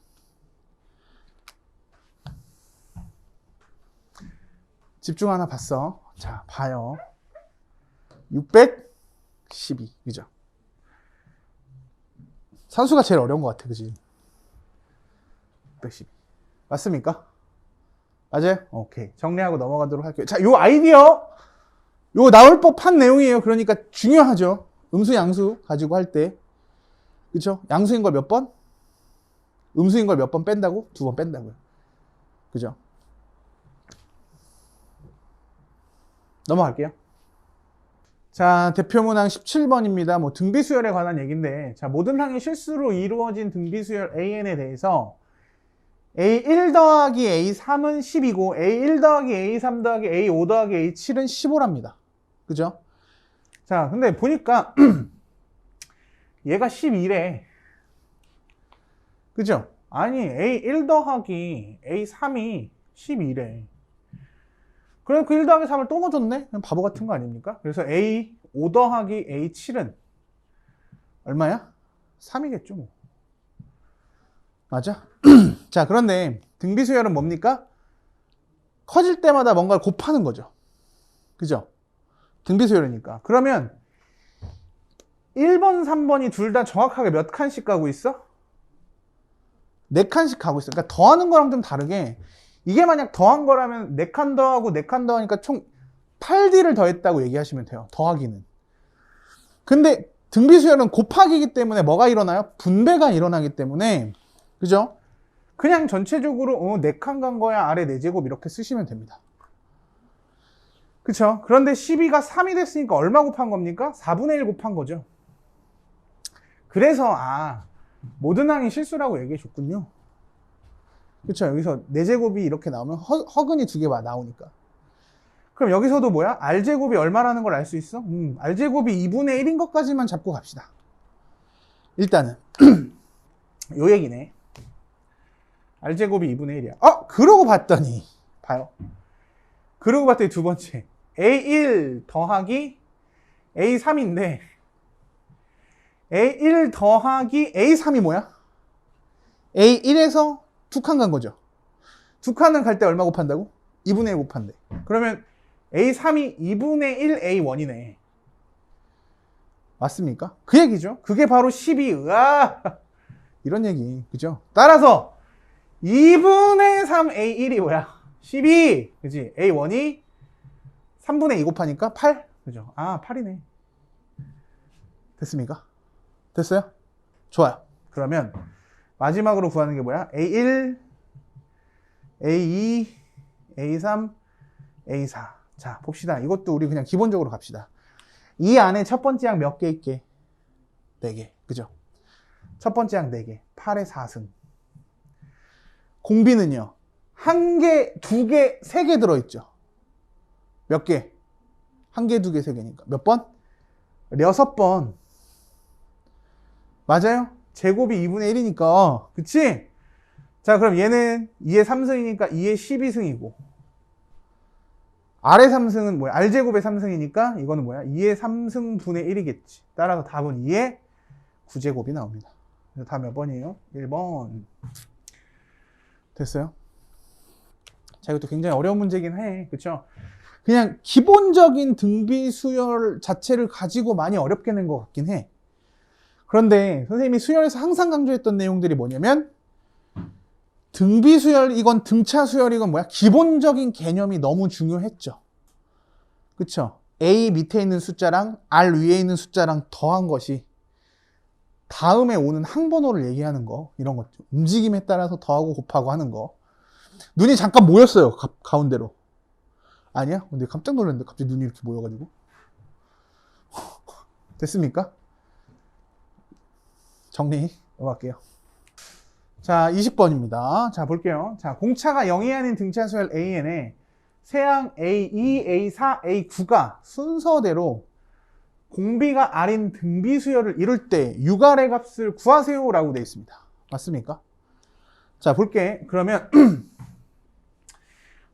집중 하나 봤어. 자, 봐요. 612. 그죠? 산수가 제일 어려운 것 같아. 그지? 612. 맞습니까? 맞아요? 오케이. 정리하고 넘어가도록 할게요. 자, 요 아이디어, 요 나올 법한 내용이에요. 그러니까 중요하죠. 음수, 양수 가지고 할 때. 그쵸? 양수인 걸 몇 번? 음수인 걸 몇 번 뺀다고? 2번 뺀다고요. 그죠? 넘어갈게요. 자, 대표문항 17번입니다. 뭐 등비수열에 관한 얘기인데, 자, 모든 항이 실수로 이루어진 등비수열 AN에 대해서 A1 더하기 A3은 10이고 A1 더하기 A3 더하기 A5 더하기 A7은 15랍니다. 그죠? 자, 근데 보니까 얘가 12래. 그죠? 아니, A1 더하기 A3이 12래. 그럼 그 1 더하기 3을 또 넣어줬네? 바보 같은 거 아닙니까? 그래서 A5 더하기 A7은 얼마야? 3이겠죠, 뭐. 맞아? 자, 그런데 등비수열은 뭡니까? 커질 때마다 뭔가를 곱하는 거죠. 그죠? 등비수열이니까. 그러면 1번, 3번이 둘 다 정확하게 몇 칸씩 가고 있어? 4칸씩 가고 있어. 그러니까 더하는 거랑 좀 다르게 이게 만약 더한 거라면 4칸 더하고 4칸 더하니까 총 8D를 더했다고 얘기하시면 돼요. 더하기는. 근데 등비수열은 곱하기이기 때문에 뭐가 일어나요? 분배가 일어나기 때문에 그죠? 그냥 전체적으로 4칸 간 거야 아래 4제곱 이렇게 쓰시면 됩니다. 그쵸? 그런데 12가 3이 됐으니까 얼마 곱한 겁니까? 4분의 1 곱한 거죠. 그래서 모든 항이 실수라고 얘기해 줬군요. 그쵸? 여기서 4제곱이 이렇게 나오면 허근이 2개 나오니까. 그럼 여기서도 뭐야? R제곱이 얼마라는 걸 알 수 있어? R제곱이 2분의 1인 것까지만 잡고 갑시다. 일단은 요 얘기네. R제곱이 2분의 1이야. 그러고 봤더니 봐요. 그러고 봤더니 두 번째 A1 더하기 A3인데 A1 더하기 A3이 뭐야? A1에서 2칸 간 거죠. 2칸은 갈 때 얼마 곱한다고? 2분의 1 곱한대. 그러면 A3이 2분의 1 A1이네. 맞습니까? 그 얘기죠. 그게 바로 12. 이런 얘기. 그죠? 따라서 2분의 3 A1이 뭐야? 12. 그지? A1이 3분의 2 곱하니까 8. 그죠? 8이네. 됐습니까? 됐어요? 좋아요. 그러면 마지막으로 구하는 게 뭐야? A1, A2, A3, A4. 자, 봅시다. 이것도 우리 그냥 기본적으로 갑시다. 이 안에 첫 번째 항 몇 개 있게? 4개. 그죠? 첫 번째 항 4개. 8의 4승. 공비는요. 1개, 2개, 3개 들어있죠. 몇 개? 1개, 2개, 3개니까. 몇 번? 6번. 맞아요? 제곱이 2분의 1이니까. 그치? 자, 그럼 얘는 2의 3승이니까 2의 12승이고. R의 3승은 뭐야? R제곱의 3승이니까 이거는 뭐야? 2의 3승 분의 1이겠지. 따라서 답은 2의 9제곱이 나옵니다. 그래서 답 몇 번이에요? 1번. 됐어요? 자, 이것도 굉장히 어려운 문제긴 해. 그쵸? 그냥 기본적인 등비 수열 자체를 가지고 많이 어렵게 낸 것 같긴 해. 그런데 선생님이 수열에서 항상 강조했던 내용들이 뭐냐면 등비 수열, 이건 등차 수열이건 뭐야? 기본적인 개념이 너무 중요했죠. 그쵸? A 밑에 있는 숫자랑 R 위에 있는 숫자랑 더한 것이 다음에 오는 항번호를 얘기하는 거, 이런 것들. 움직임에 따라서 더하고 곱하고 하는 거. 눈이 잠깐 모였어요. 가운데로. 아니야? 근데 깜짝 놀랐는데 갑자기 눈이 이렇게 모여가지고. 됐습니까? 정리 넘어갈게요. 자, 20번입니다. 자, 볼게요. 자, 공차가 0이 아닌 등차 수열 AN에 세항 A2, A4, A9가 순서대로 공비가 R인 등비 수열을 이룰 때 육아래 값을 구하세요 라고 되어 있습니다. 맞습니까? 자, 볼게. 그러면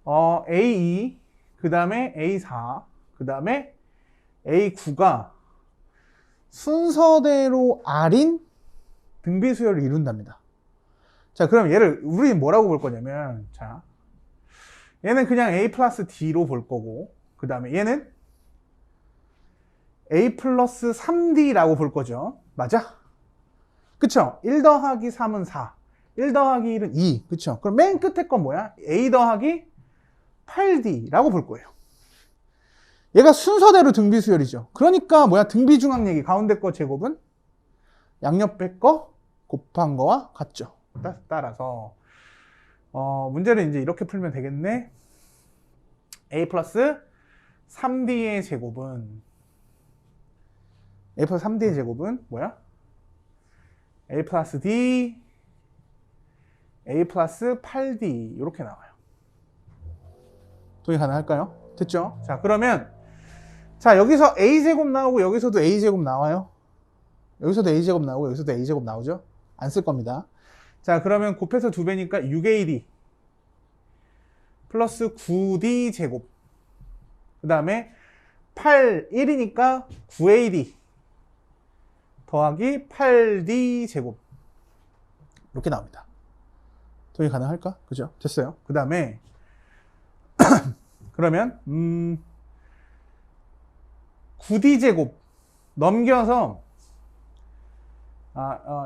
A2, 그 다음에 A4, 그 다음에 A9가 순서대로 R인 등비 수열을 이룬답니다. 자, 그럼 얘를 우리 뭐라고 볼 거냐면, 자, 얘는 그냥 A 플러스 D로 볼 거고, 그 다음에 얘는 A 플러스 3D라고 볼 거죠. 맞아? 그쵸? 1 더하기 3은 4, 1 더하기 1은 2. 그쵸? 그럼 맨 끝에 건 뭐야? A 더하기 8D라고 볼 거예요. 얘가 순서대로 등비 수열이죠. 그러니까 뭐야? 등비 중앙 얘기. 가운데 거 제곱은 양옆에 거 곱한 거와 같죠. 따라서 문제를 이제 이렇게 풀면 되겠네. A 플러스 3D의 제곱은 A 플러스 3D의 제곱은 뭐야? A 플러스 D, A 플러스 8D 이렇게 나와요. 동의 가능할까요? 됐죠? 자, 그러면 자, 여기서 A제곱 나오고 여기서도 A제곱 나와요. 여기서도 A제곱 나오고 여기서도 A제곱 나오죠? 안 쓸 겁니다. 자, 그러면 곱해서 2배니까 6AD 플러스 9D 제곱, 그 다음에 8, 1이니까 9AD 더하기 8D 제곱 이렇게 나옵니다. 동의 가능할까? 그죠? 됐어요. 그 다음에 그러면 9D 제곱 넘겨서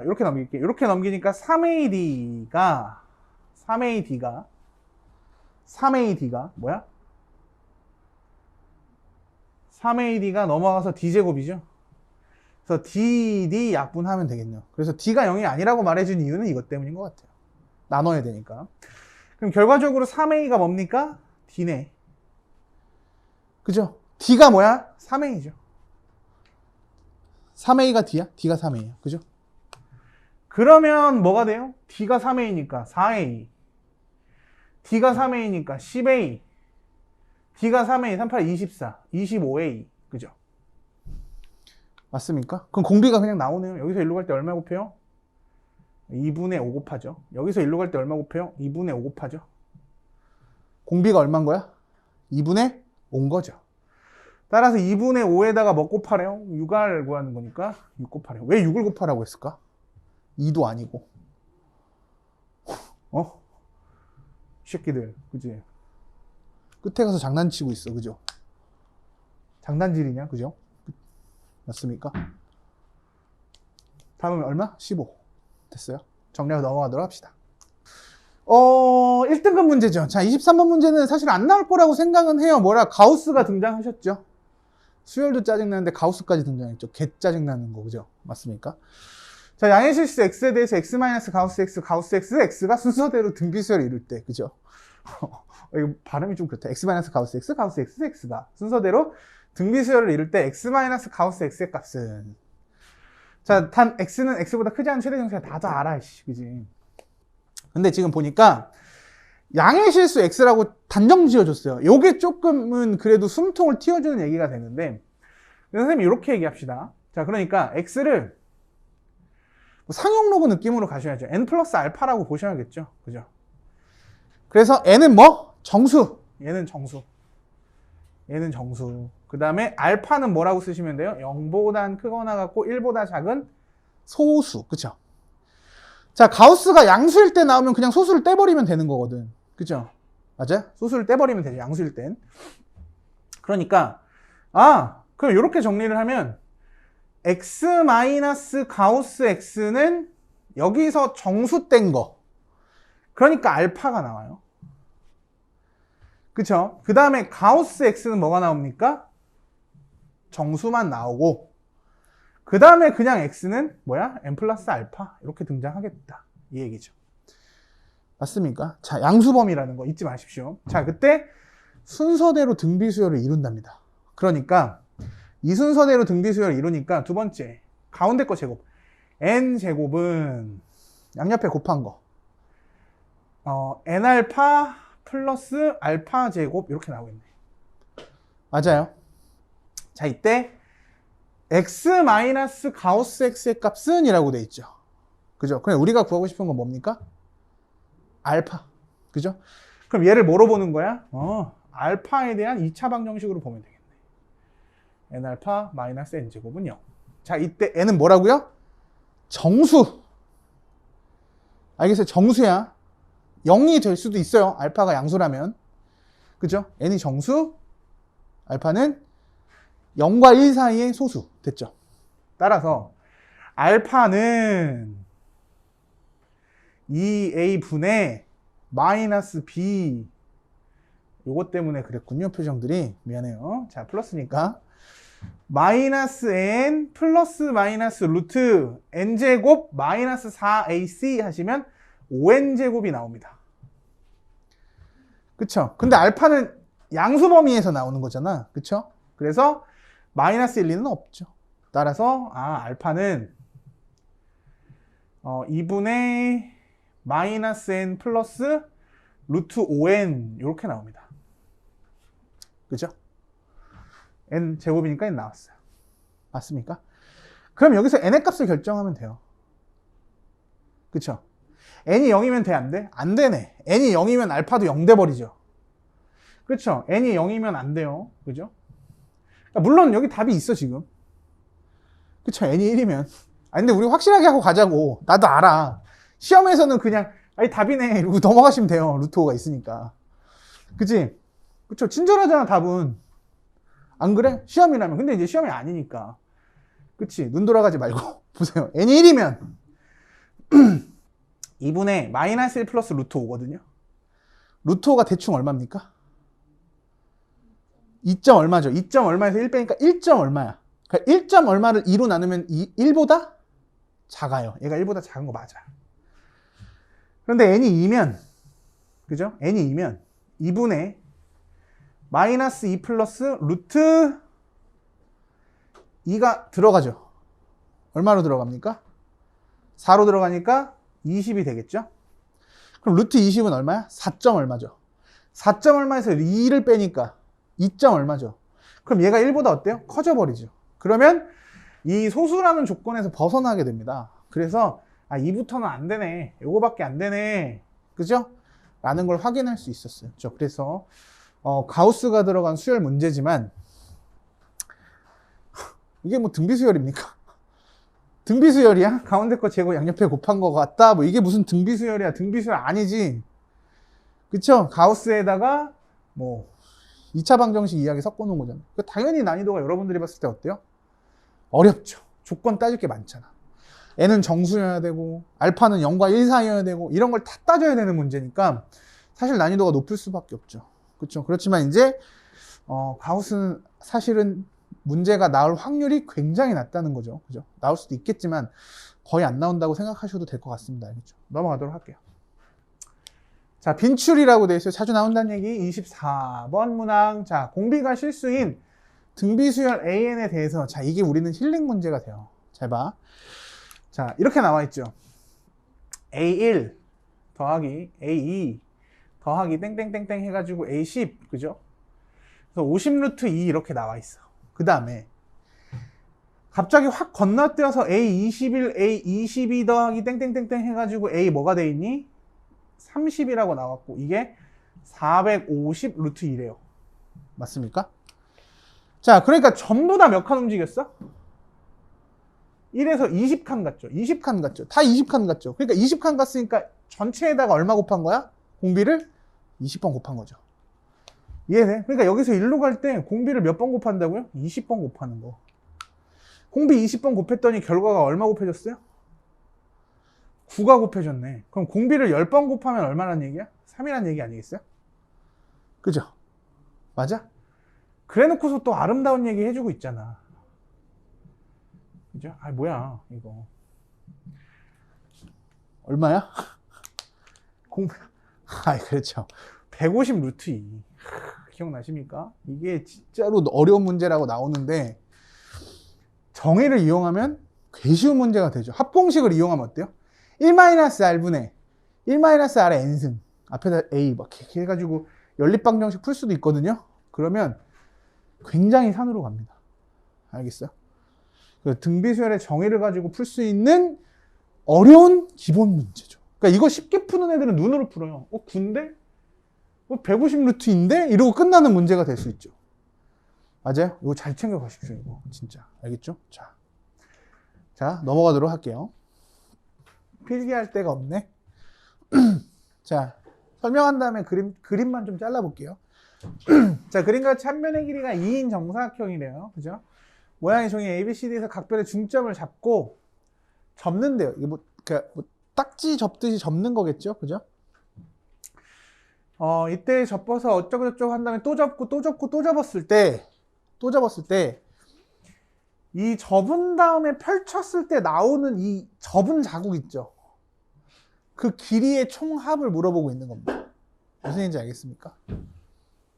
이렇게 넘길게요. 이렇게 넘기니까 3AD가 뭐야? 3AD가 넘어가서 D제곱이죠. 그래서 DD 약분하면 되겠네요. 그래서 D가 0이 아니라고 말해준 이유는 이것 때문인 것 같아요. 나눠야 되니까. 그럼 결과적으로 3a가 뭡니까? d네. 그죠? d가 뭐야? 3a죠. 3a가 d야? d가 3a야. 그죠? 그러면 뭐가 돼요? d가 3a니까 4a. d가 3a니까 10a. d가 3a, 38, 24, 25a. 그죠? 맞습니까? 그럼 공비가 그냥 나오네요. 여기서 일로 갈 때 얼마 곱해요? 2분의 5 곱하죠. 여기서 일로 갈 때 얼마 곱해요? 2분의 5 곱하죠. 공비가 얼마인 거야? 2분의 5인 거죠. 따라서 2분의 5에다가 뭐 곱하래요? 6을 구하는 거니까 6 곱하래요. 왜 6을 곱하라고 했을까? 2도 아니고. 이 새끼들, 그지? 끝에 가서 장난치고 있어, 그죠? 장난질이냐, 그죠? 맞습니까? 다음은 얼마? 15. 됐어요. 정리하고 넘어가도록 합시다. 1등급 문제죠. 자, 23번 문제는 사실 안 나올 거라고 생각은 해요. 가우스가 등장하셨죠. 수열도 짜증나는데 가우스까지 등장했죠. 개 짜증나는 거, 그죠? 맞습니까? 자, 양의 실수 x에 대해서 x 가우스 x, 가우스 x, x가 순서대로 등비수열을 이룰 때, 그죠? 이거 발음이 좀 그렇다. x 가우스 x, 가우스 x, x가 순서대로 등비수열을 이룰 때 x 가우스 x의 값은, 자, 단 x는 x보다 크지 않은 최대 정수야. 다들 알아, 그지? 근데 지금 보니까 양의 실수 x라고 단정 지어줬어요. 요게 조금은 그래도 숨통을 틔워주는 얘기가 되는데, 선생님 이렇게 얘기합시다. 자, 그러니까 x를 상용로그 느낌으로 가셔야죠. n 플러스 알파라고 보셔야겠죠. 그죠? 그래서 n은 뭐? 정수. 얘는 정수. 얘는 정수. 그 다음에 알파는 뭐라고 쓰시면 돼요? 0보다 크거나 같고 1보다 작은 소수. 그쵸? 자, 가우스가 양수일 때 나오면 그냥 소수를 떼버리면 되는 거거든. 그죠? 맞아요? 소수를 떼버리면 되죠. 양수일 땐. 그러니까 그럼 이렇게 정리를 하면 x 가우스 x는 여기서 정수 뗀 거. 그러니까 알파가 나와요. 그쵸? 그 다음에 가우스 x는 뭐가 나옵니까? 정수만 나오고, 그 다음에 그냥 x는 뭐야? n 플러스 알파 이렇게 등장하겠다, 이 얘기죠. 맞습니까? 자, 양수범위라는 거 잊지 마십시오. 자, 그때 순서대로 등비수열을 이룬답니다. 그러니까 이 순서대로 등비수열을 이루니까 두 번째 가운데 거 제곱, n 제곱은 양옆에 곱한 거, n 알파 플러스 알파 제곱 이렇게 나오겠네. 맞아요. 자, 이때 x 가우스 x의 값은 이라고 돼 있죠. 그죠? 그냥 우리가 구하고 싶은 건 뭡니까? 알파. 그죠? 그럼 얘를 뭐로 보는 거야? 알파에 대한 2차 방정식으로 보면 되겠네. n 알파 마이너스 n 제곱은 0. 자, 이때 n은 뭐라고요? 정수. 알겠어요? 정수야. 0이 될 수도 있어요. 알파가 양수라면. 그죠? n이 정수, 알파는 0과 1 사이의 소수. 됐죠? 따라서 알파는 2a분의 마이너스 b. 요것 때문에 그랬군요. 표정들이. 미안해요. 자, 플러스니까 마이너스 n 플러스 마이너스 루트 n제곱 마이너스 4ac 하시면 5n제곱이 나옵니다. 그쵸? 근데 알파는 양수 범위에서 나오는 거잖아. 그쵸? 그래서 마이너스 1, 2는 없죠. 따라서 알파는 2분의 마이너스 n 플러스 루트 5n 이렇게 나옵니다. 그죠? n 제곱이니까 n 나왔어요. 맞습니까? 그럼 여기서 n의 값을 결정하면 돼요. 그쵸? n이 0이면 돼, 안 돼? 안 되네. n이 0이면 알파도 0 돼버리죠. 그쵸? n이 0이면 안 돼요. 그죠? 그러니까 물론 여기 답이 있어, 지금. 그쵸? n이 1이면. 근데 우리 확실하게 하고 가자고. 나도 알아. 시험에서는 그냥, 답이네. 이러고 넘어가시면 돼요. 루트 5가 있으니까. 그치? 그쵸? 친절하잖아, 답은. 안 그래? 시험이라면. 근데 이제 시험이 아니니까. 그치? 눈 돌아가지 말고. 보세요. n이 1이면 2분의 마이너스 1 플러스 루트 5거든요. 루트 5가 대충 얼마입니까? 2점 얼마죠? 2점 얼마에서 1 빼니까 1점 얼마야? 그러니까 1점 얼마를 2로 나누면 1보다 작아요. 얘가 1보다 작은 거 맞아. 그런데 n이 2면, 그죠? n이 2면 2분의 마이너스 2 플러스 루트 2가 들어가죠. 얼마로 들어갑니까? 4로 들어가니까 20이 되겠죠? 그럼 루트 20은 얼마야? 4점 얼마죠? 4점 얼마에서 2를 빼니까 2점 얼마죠? 그럼 얘가 1보다 어때요? 커져버리죠. 그러면 이 소수라는 조건에서 벗어나게 됩니다. 그래서 2부터는 안 되네. 요거밖에 안 되네. 그죠? 라는 걸 확인할 수 있었어요. 그렇죠? 그래서 가우스가 들어간 수열 문제지만 이게 뭐 등비수열입니까? 등비수열이야? 가운데 거 제곱 양옆에 곱한 거 같다? 뭐 이게 무슨 등비수열이야? 등비수열 아니지. 그쵸? 가우스에다가 뭐 2차 방정식 이야기 섞어놓은 거잖아. 당연히 난이도가 여러분들이 봤을 때 어때요? 어렵죠. 조건 따질 게 많잖아. n은 정수여야 되고 알파는 0과 1 사이여야 되고 이런 걸 다 따져야 되는 문제니까 사실 난이도가 높을 수밖에 없죠. 그렇죠. 그렇지만 이제 가우스는 사실은 문제가 나올 확률이 굉장히 낮다는 거죠. 그죠? 나올 수도 있겠지만 거의 안 나온다고 생각하셔도 될 것 같습니다. 알겠죠? 넘어가도록 할게요. 자, 빈출이라고 되어 있어요. 자주 나온다는 얘기 24번 문항. 자, 공비가 실수인 등비수열 AN에 대해서 자, 이게 우리는 힐링 문제가 돼요. 잘 봐. 자, 이렇게 나와 있죠. A1 더하기 A2 더하기 땡땡땡땡 해가지고 A10 그죠? 그래서 50 루트 2 이렇게 나와 있어. 그 다음에 갑자기 확 건너뛰어서 A21 A22 더하기 땡땡땡땡 해가지고 A 뭐가 돼 있니? 30이라고 나왔고 이게 450 루트 2래요. 맞습니까? 자, 그러니까 전부 다 몇 칸 움직였어? 1에서 20칸 갔죠. 20칸 갔죠. 다 20칸 갔죠. 그러니까 20칸 갔으니까 전체에다가 얼마 곱한 거야? 공비를 20번 곱한 거죠. 이해돼? 그러니까 여기서 1로 갈 때 공비를 몇 번 곱한다고요? 20번 곱하는 거. 공비 20번 곱했더니 결과가 얼마 곱해졌어요? 9가 곱해졌네. 그럼 공비를 10번 곱하면 얼마란 얘기야? 3이란 얘기 아니겠어요? 그죠? 맞아? 그래 놓고서 또 아름다운 얘기 해주고 있잖아. 그죠? 뭐야 이거 얼마야? 그렇죠. 150 루트 2 기억나십니까? 이게 진짜로 어려운 문제라고 나오는데 정의를 이용하면 꽤 쉬운 문제가 되죠. 합공식을 이용하면 어때요? 1-R분의 1-R의 n승 앞에다 A 막 이렇게 해가지고 연립방정식 풀 수도 있거든요. 그러면 굉장히 산으로 갑니다. 알겠어요? 등비수열의 정의를 가지고 풀 수 있는 어려운 기본 문제죠. 그러니까 이거 쉽게 푸는 애들은 눈으로 풀어요. 9인데? 150 루트인데? 이러고 끝나는 문제가 될 수 있죠. 맞아요? 이거 잘 챙겨 가십시오, 이거. 진짜. 알겠죠? 자, 넘어가도록 할게요. 필기할 데가 없네. 자, 설명한 다음에 그림만 좀 잘라볼게요. 자, 그림과 참면의 길이가 2인 정사각형이래요. 그죠? 모양의 종이 ABCD에서 각별의 중점을 잡고 접는데요. 이게 뭐 딱지 접듯이 접는 거겠죠? 그죠? 이때 접어서 어쩌고저쩌고 한 다음에 또 접고 또 접고 또 접었을 때 이 접은 다음에 펼쳤을 때 나오는 이 접은 자국 있죠? 그 길이의 총합을 물어보고 있는 겁니다. 무슨 얘기인지 알겠습니까?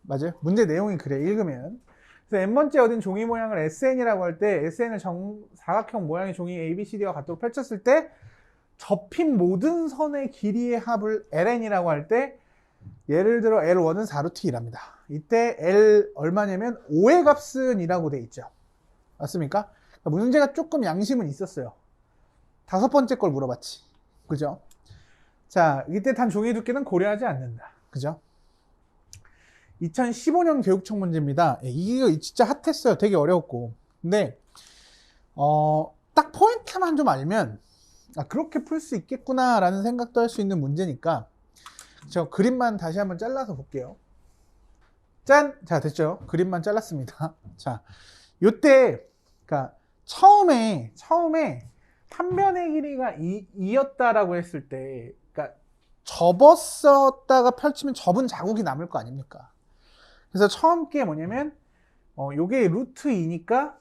맞아요? 문제 내용이 그래, 읽으면. 그래서 n번째 얻은 종이 모양을 SN이라고 할 때 SN을 사각형 모양의 종이 ABCD와 같도록 펼쳤을 때 접힌 모든 선의 길이의 합을 LN이라고 할 때 예를 들어 L1은 4루트 2랍니다. 이때 L 얼마냐면 5의 값은 이라고 돼 있죠. 맞습니까? 그러니까 문제가 조금 양심은 있었어요. 5번째 걸 물어봤지. 그죠? 자, 이때 단 종이 두께는 고려하지 않는다. 그죠? 2015년 교육청 문제입니다. 이거 진짜 핫했어요. 되게 어려웠고. 근데 딱 포인트만 좀 알면 그렇게 풀 수 있겠구나 라는 생각도 할 수 있는 문제니까 저 그림만 다시 한번 잘라서 볼게요. 짠! 자, 됐죠? 그림만 잘랐습니다. 자, 요때 그러니까 처음에 한 변의 길이가 2였다라고 했을 때 그러니까 접었었다가 펼치면 접은 자국이 남을 거 아닙니까? 그래서 처음 게 뭐냐면 요게 루트 2니까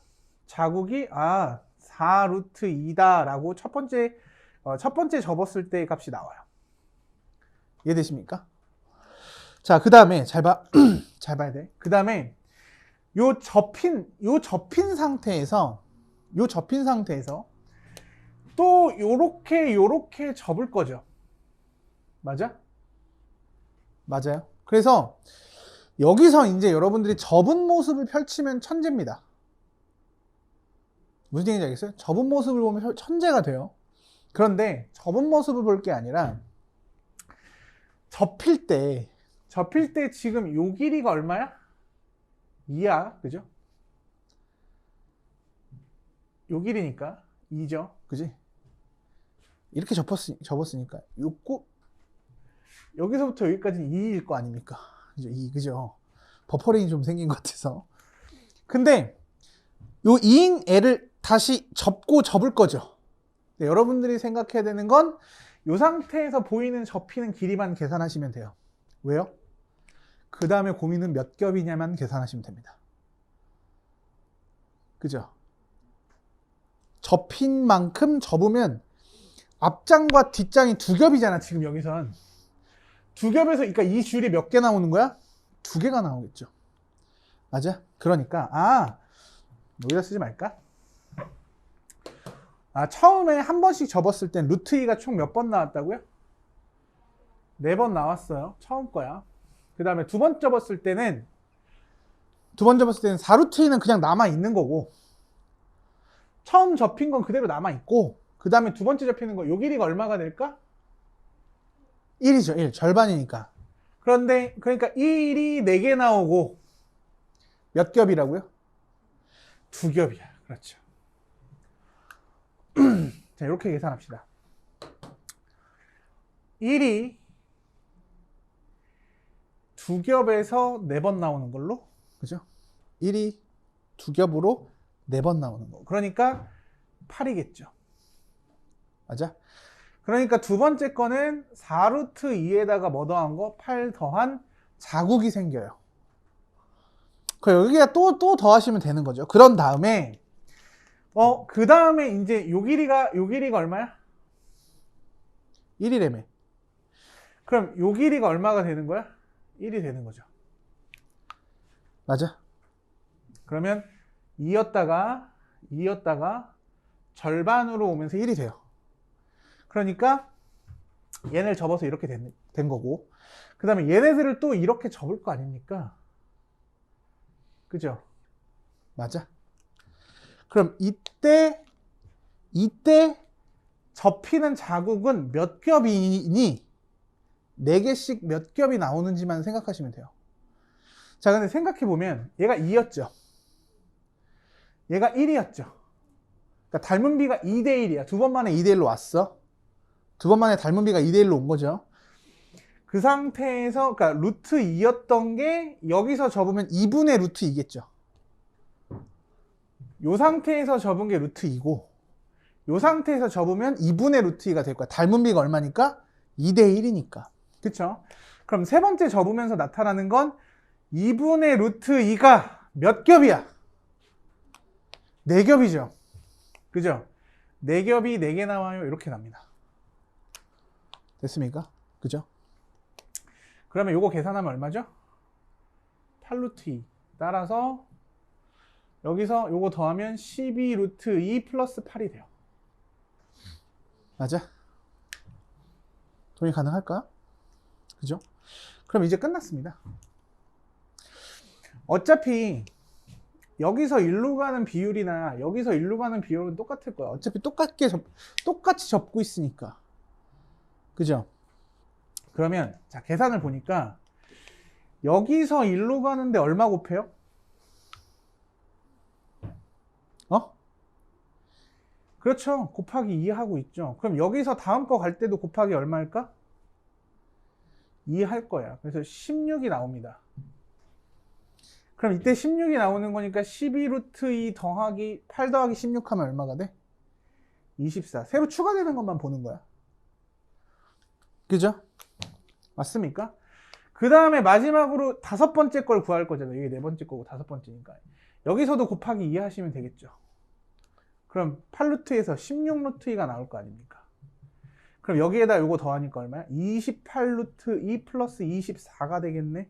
자국이 4 루트 2다 라고 첫 번째 접었을 때 값이 나와요. 이해되십니까? 자, 그 다음에 잘 봐야 돼. 그 다음에 요 접힌 상태에서 또 요렇게 접을 거죠. 맞아? 맞아요. 그래서 여기서 이제 여러분들이 접은 모습을 펼치면 천재입니다. 무슨 얘기인지 알겠어요? 접은 모습을 보면 천재가 돼요. 그런데 접은 모습을 볼 게 아니라 접힐 때 지금 요 길이가 얼마야? 2야. 그죠? 요 길이니까 2죠. 그지? 이렇게 접었으니까 여기서부터 여기까지는 2일 거 아닙니까? 그죠? 2, 그죠? 버퍼링이 좀 생긴 것 같아서. 근데 요 2인 애를 다시 접을 거죠. 네, 여러분들이 생각해야 되는 건 이 상태에서 보이는 접히는 길이만 계산하시면 돼요. 왜요? 그 다음에 고민은 몇 겹이냐만 계산하시면 됩니다. 그죠? 접힌 만큼 접으면 앞장과 뒷장이 두 겹이잖아. 지금 여기선 두 겹에서, 그러니까 이 줄이 몇 개 나오는 거야? 두 개가 나오겠죠. 맞아? 그러니까 여기다 쓰지 말까? 처음에 한 번씩 접었을 땐 루트 2가 총 몇 번 나왔다고요? 4번 나왔어요. 처음 거야. 그 다음에 두 번 접었을 때는 4루트 2는 그냥 남아있는 거고, 처음 접힌 건 그대로 남아있고, 그 다음에 두 번째 접히는 거, 요 길이가 얼마가 될까? 1이죠. 1. 절반이니까. 그러니까 1이 4개 나오고, 몇 겹이라고요? 2겹이야. 그렇죠. 자, 이렇게 계산합시다. 1이 2겹에서 4번 나오는 걸로, 그죠? 1이 2겹으로 4번 나오는 거. 그러니까 8이겠죠. 맞아? 그러니까 두 번째 거는 4루트 2에다가 뭐 더한 거? 8 더한 자국이 생겨요. 여기가 또 더하시면 되는 거죠. 그런 다음에 그 다음에 이제 요 길이가 얼마야? 1이래매. 그럼 요 길이가 얼마가 되는 거야? 1이 되는 거죠. 맞아? 그러면 2였다가 절반으로 오면서 1이 돼요. 그러니까 얘네를 접어서 이렇게 된 거고, 그 다음에 얘네들을 또 이렇게 접을 거 아닙니까? 그죠? 맞아? 그럼 이때 접히는 자국은 몇 겹이니 4개씩 몇 겹이 나오는지만 생각하시면 돼요. 자, 근데 생각해보면 얘가 2였죠. 얘가 1이었죠. 그러니까 닮은 비가 2대1이야. 두 번 만에 2대1로 왔어. 두 번 만에 닮은 비가 2대1로 온 거죠. 그 상태에서, 그러니까 루트 2였던 게 여기서 접으면 2분의 루트 2겠죠. 요 상태에서 접은 게 루트 2고, 요 상태에서 접으면 2분의 루트 2가 될 거야. 닮은 비가 얼마니까? 2대1이니까. 그쵸? 그럼 세 번째 접으면서 나타나는 건 2분의 루트 2가 몇 겹이야? 4겹이죠. 그죠? 4겹이 4개 나와요. 이렇게 납니다. 됐습니까? 그죠? 그러면 요거 계산하면 얼마죠? 8루트 2. 따라서 여기서 요거 더하면 12루트 2 플러스 8이 돼요. 맞아? 동의 가능할까? 그죠? 그럼 이제 끝났습니다. 어차피 여기서 일로 가는 비율이나 여기서 일로 가는 비율은 똑같을 거야. 어차피 똑같이 접고 있으니까. 그죠? 그러면 자, 계산을 보니까 여기서 일로 가는데 얼마 곱해요? 그렇죠. 곱하기 2 하고 있죠. 그럼 여기서 다음 거 갈 때도 곱하기 얼마일까? 2 할 거야. 그래서 16이 나옵니다. 그럼 이때 16이 나오는 거니까 12루트 2 더하기 8 더하기 16 하면 얼마가 돼? 24. 새로 추가되는 것만 보는 거야. 그죠? 맞습니까? 그 다음에 마지막으로 5번째 걸 구할 거잖아요. 이게 4번째 거고 5번째니까. 여기서도 곱하기 2 하시면 되겠죠. 그럼 8루트에서 16루트 2가 나올 거 아닙니까? 그럼 여기에다 요거 더하니까 얼마야? 28 루트 2 플러스 24가 되겠네.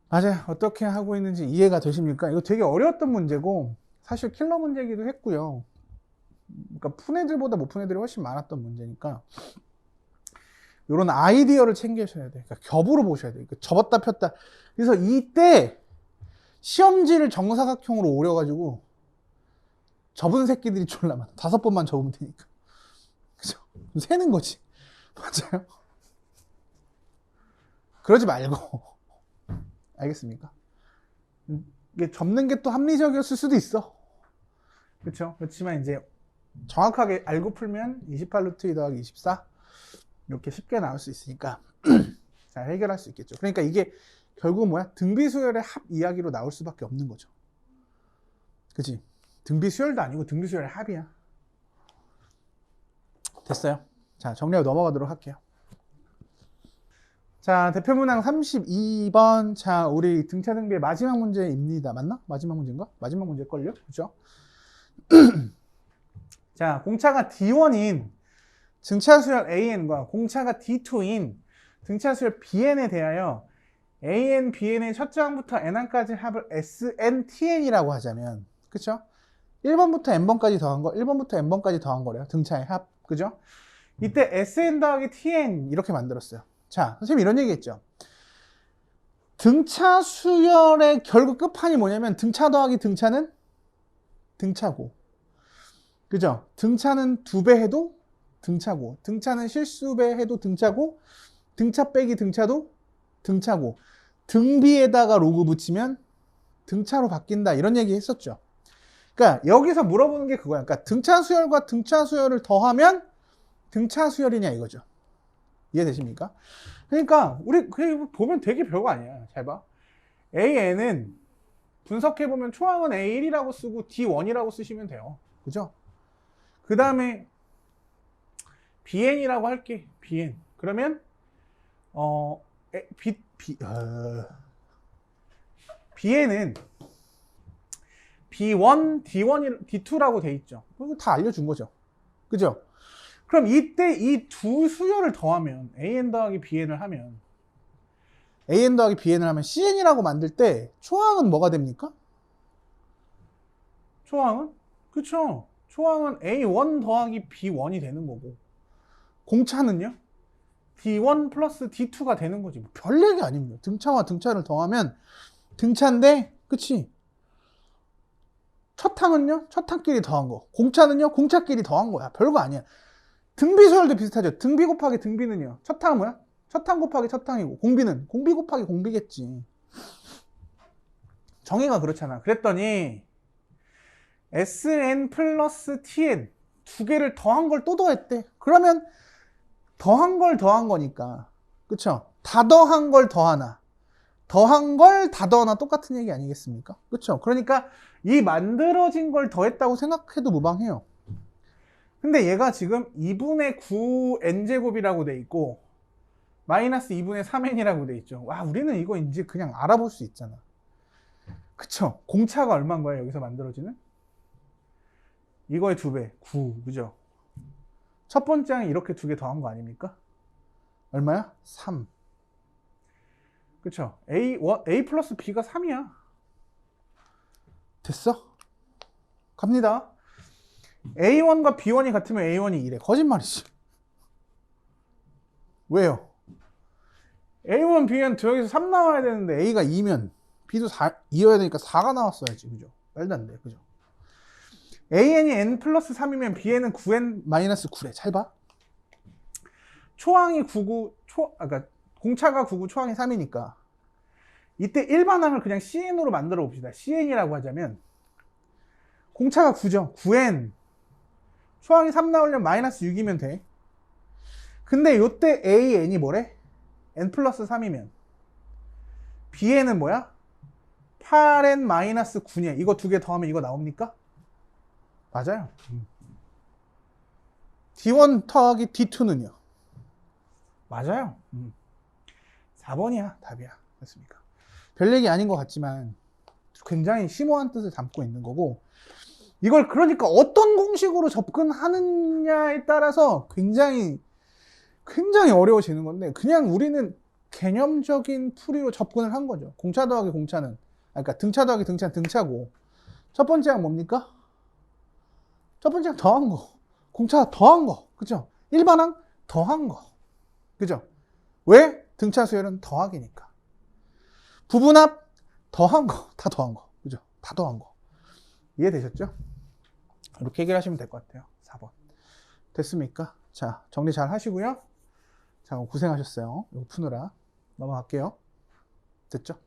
맞아요. 어떻게 하고 있는지 이해가 되십니까? 이거 되게 어려웠던 문제고 사실 킬러 문제이기도 했고요. 그러니까 푼 애들보다 못 푼 애들이 훨씬 많았던 문제니까 이런 아이디어를 챙기셔야 돼. 그러니까 겹으로 보셔야 돼. 그러니까 접었다 폈다. 그래서 이때 시험지를 정사각형으로 오려가지고 접은 새끼들이 졸라 많아. 5번만 접으면 되니까. 그죠? 세는 거지. 맞아요. 그러지 말고. 알겠습니까? 이게 접는 게 또 합리적이었을 수도 있어. 그렇죠? 그렇지만 이제 정확하게 알고 풀면 28 루트 2 더하기 24 이렇게 쉽게 나올 수 있으니까 잘 해결할 수 있겠죠. 그러니까 이게 결국 뭐야? 등비수열의 합 이야기로 나올 수밖에 없는 거죠. 그치? 등비수열도 아니고 등비수열의 합이야. 됐어요? 자, 정리하고 넘어가도록 할게요. 자, 대표문항 32번. 자, 우리 등차 등비의 마지막 문제입니다. 맞나? 마지막 문제인가? 마지막 문제일걸요? 그죠? 자, 공차가 D1인 등차수열 AN과 공차가 D2인 등차수열 BN에 대하여 AN, BN의 첫 장부터 N1까지 합을 SNTN이라고 하자면, 그쵸? 1번부터 N번까지 더한 거, 1번부터 N번까지 더한 거래요. 등차의 합. 그죠? 이때 SN 더하기 TN 이렇게 만들었어요. 자, 선생님이 이런 얘기 했죠. 등차 수열의 결국 끝판이 뭐냐면 등차 더하기 등차는 등차고. 그죠? 등차는 2배 해도 등차고. 등차는 실수배 해도 등차고. 등차 빼기 등차도 등차고. 등비에다가 로그 붙이면 등차로 바뀐다. 이런 얘기 했었죠. 그러니까 여기서 물어보는 게 그거야. 그러니까 등차 수열과 등차 수열을 더하면 등차 수열이냐 이거죠. 이해되십니까? 그러니까 우리 보면 되게 별거 아니야. 잘 봐. AN은 분석해보면 초항은 A1이라고 쓰고 D1이라고 쓰시면 돼요. 그죠? 그 다음에 BN이라고 할게. BN. 그러면 BN은 B1, D1, D2라고 돼 있죠. 이거 다 알려준 거죠. 그죠? 그럼 이때 이 두 수열을 더하면 AN 더하기 BN을 하면 AN 더하기 BN을 하면 CN이라고 만들 때 초항은 뭐가 됩니까? 초항은? 그쵸? 초항은 A1 더하기 B1이 되는 거고 공차는요? D1 플러스 D2가 되는 거지. 별 얘기 아닙니다. 등차와 등차를 더하면 등차인데, 그치? 첫 항은요? 첫 항끼리 더한 거. 공차는요? 공차끼리 더한 거야. 별거 아니야. 등비수열도 비슷하죠. 등비 곱하기 등비는요. 첫 항은 뭐야? 첫 항 곱하기 첫 항이고 공비는 공비 곱하기 공비겠지. 정의가 그렇잖아. 그랬더니 SN 플러스 TN 두 개를 더한 걸 또 더했대. 그러면 더한 걸 더한 거니까. 그쵸? 다 더한 걸 더하나 더한 걸 다 더하나 똑같은 얘기 아니겠습니까? 그쵸? 그러니까 이 만들어진 걸 더했다고 생각해도 무방해요. 근데 얘가 지금 2분의 9n제곱이라고 돼 있고 마이너스 2분의 3n이라고 돼 있죠. 와, 우리는 이거 이제 그냥 알아볼 수 있잖아. 그쵸? 공차가 얼마인 거야 여기서 만들어지는? 이거의 2배 9. 그죠? 첫 번째 항이 이렇게 두 개 더한 거 아닙니까? 얼마야? 3. 그쵸? A 플러스 B가 3이야. 됐어? 갑니다. A1과 B1이 같으면 A1이 2래. 거짓말이지. 왜요? A1, B1 두 여기서 3 나와야 되는데 A가 2면 B도 2여야 되니까 4가 나왔어야지. 그죠? 말도 안 돼. 그죠? AN이 N 플러스 3이면 BN은 9N 마이너스 9래. 잘 봐. 초항이 9고, 그러니까 공차가 9고 초항이 3이니까 이때 일반항을 그냥 CN으로 만들어 봅시다. CN이라고 하자면 공차가 9죠. 9N. 초항이 3 나오려면 마이너스 6이면 돼. 근데 요때 AN이 뭐래? N 플러스 3이면 BN은 뭐야? 8N 마이너스 9냐. 이거 두 개 더하면 이거 나옵니까? 맞아요. D1 더하기 D2는요? 맞아요. 4번이야. 답이야. 됐습니까? 별 얘기 아닌 것 같지만 굉장히 심오한 뜻을 담고 있는 거고 이걸 그러니까 어떤 공식으로 접근하느냐에 따라서 굉장히 어려워지는 건데, 그냥 우리는 개념적인 풀이로 접근을 한 거죠. 공차 더하기 공차는, 그러니까 등차 더하기 등차는 등차고, 첫 번째 항 뭡니까? 첫 번째 항 더한 거. 공차 더한 거. 그죠? 일반항 더한 거. 그죠? 왜? 등차 수열은 더하기니까. 부분합 더한 거. 다 더한 거. 그죠? 다 더한 거. 이해되셨죠? 이렇게 해결하시면 될 것 같아요. 4번. 됐습니까? 자, 정리 잘 하시고요. 자, 고생하셨어요. 이거 푸느라. 넘어갈게요. 됐죠?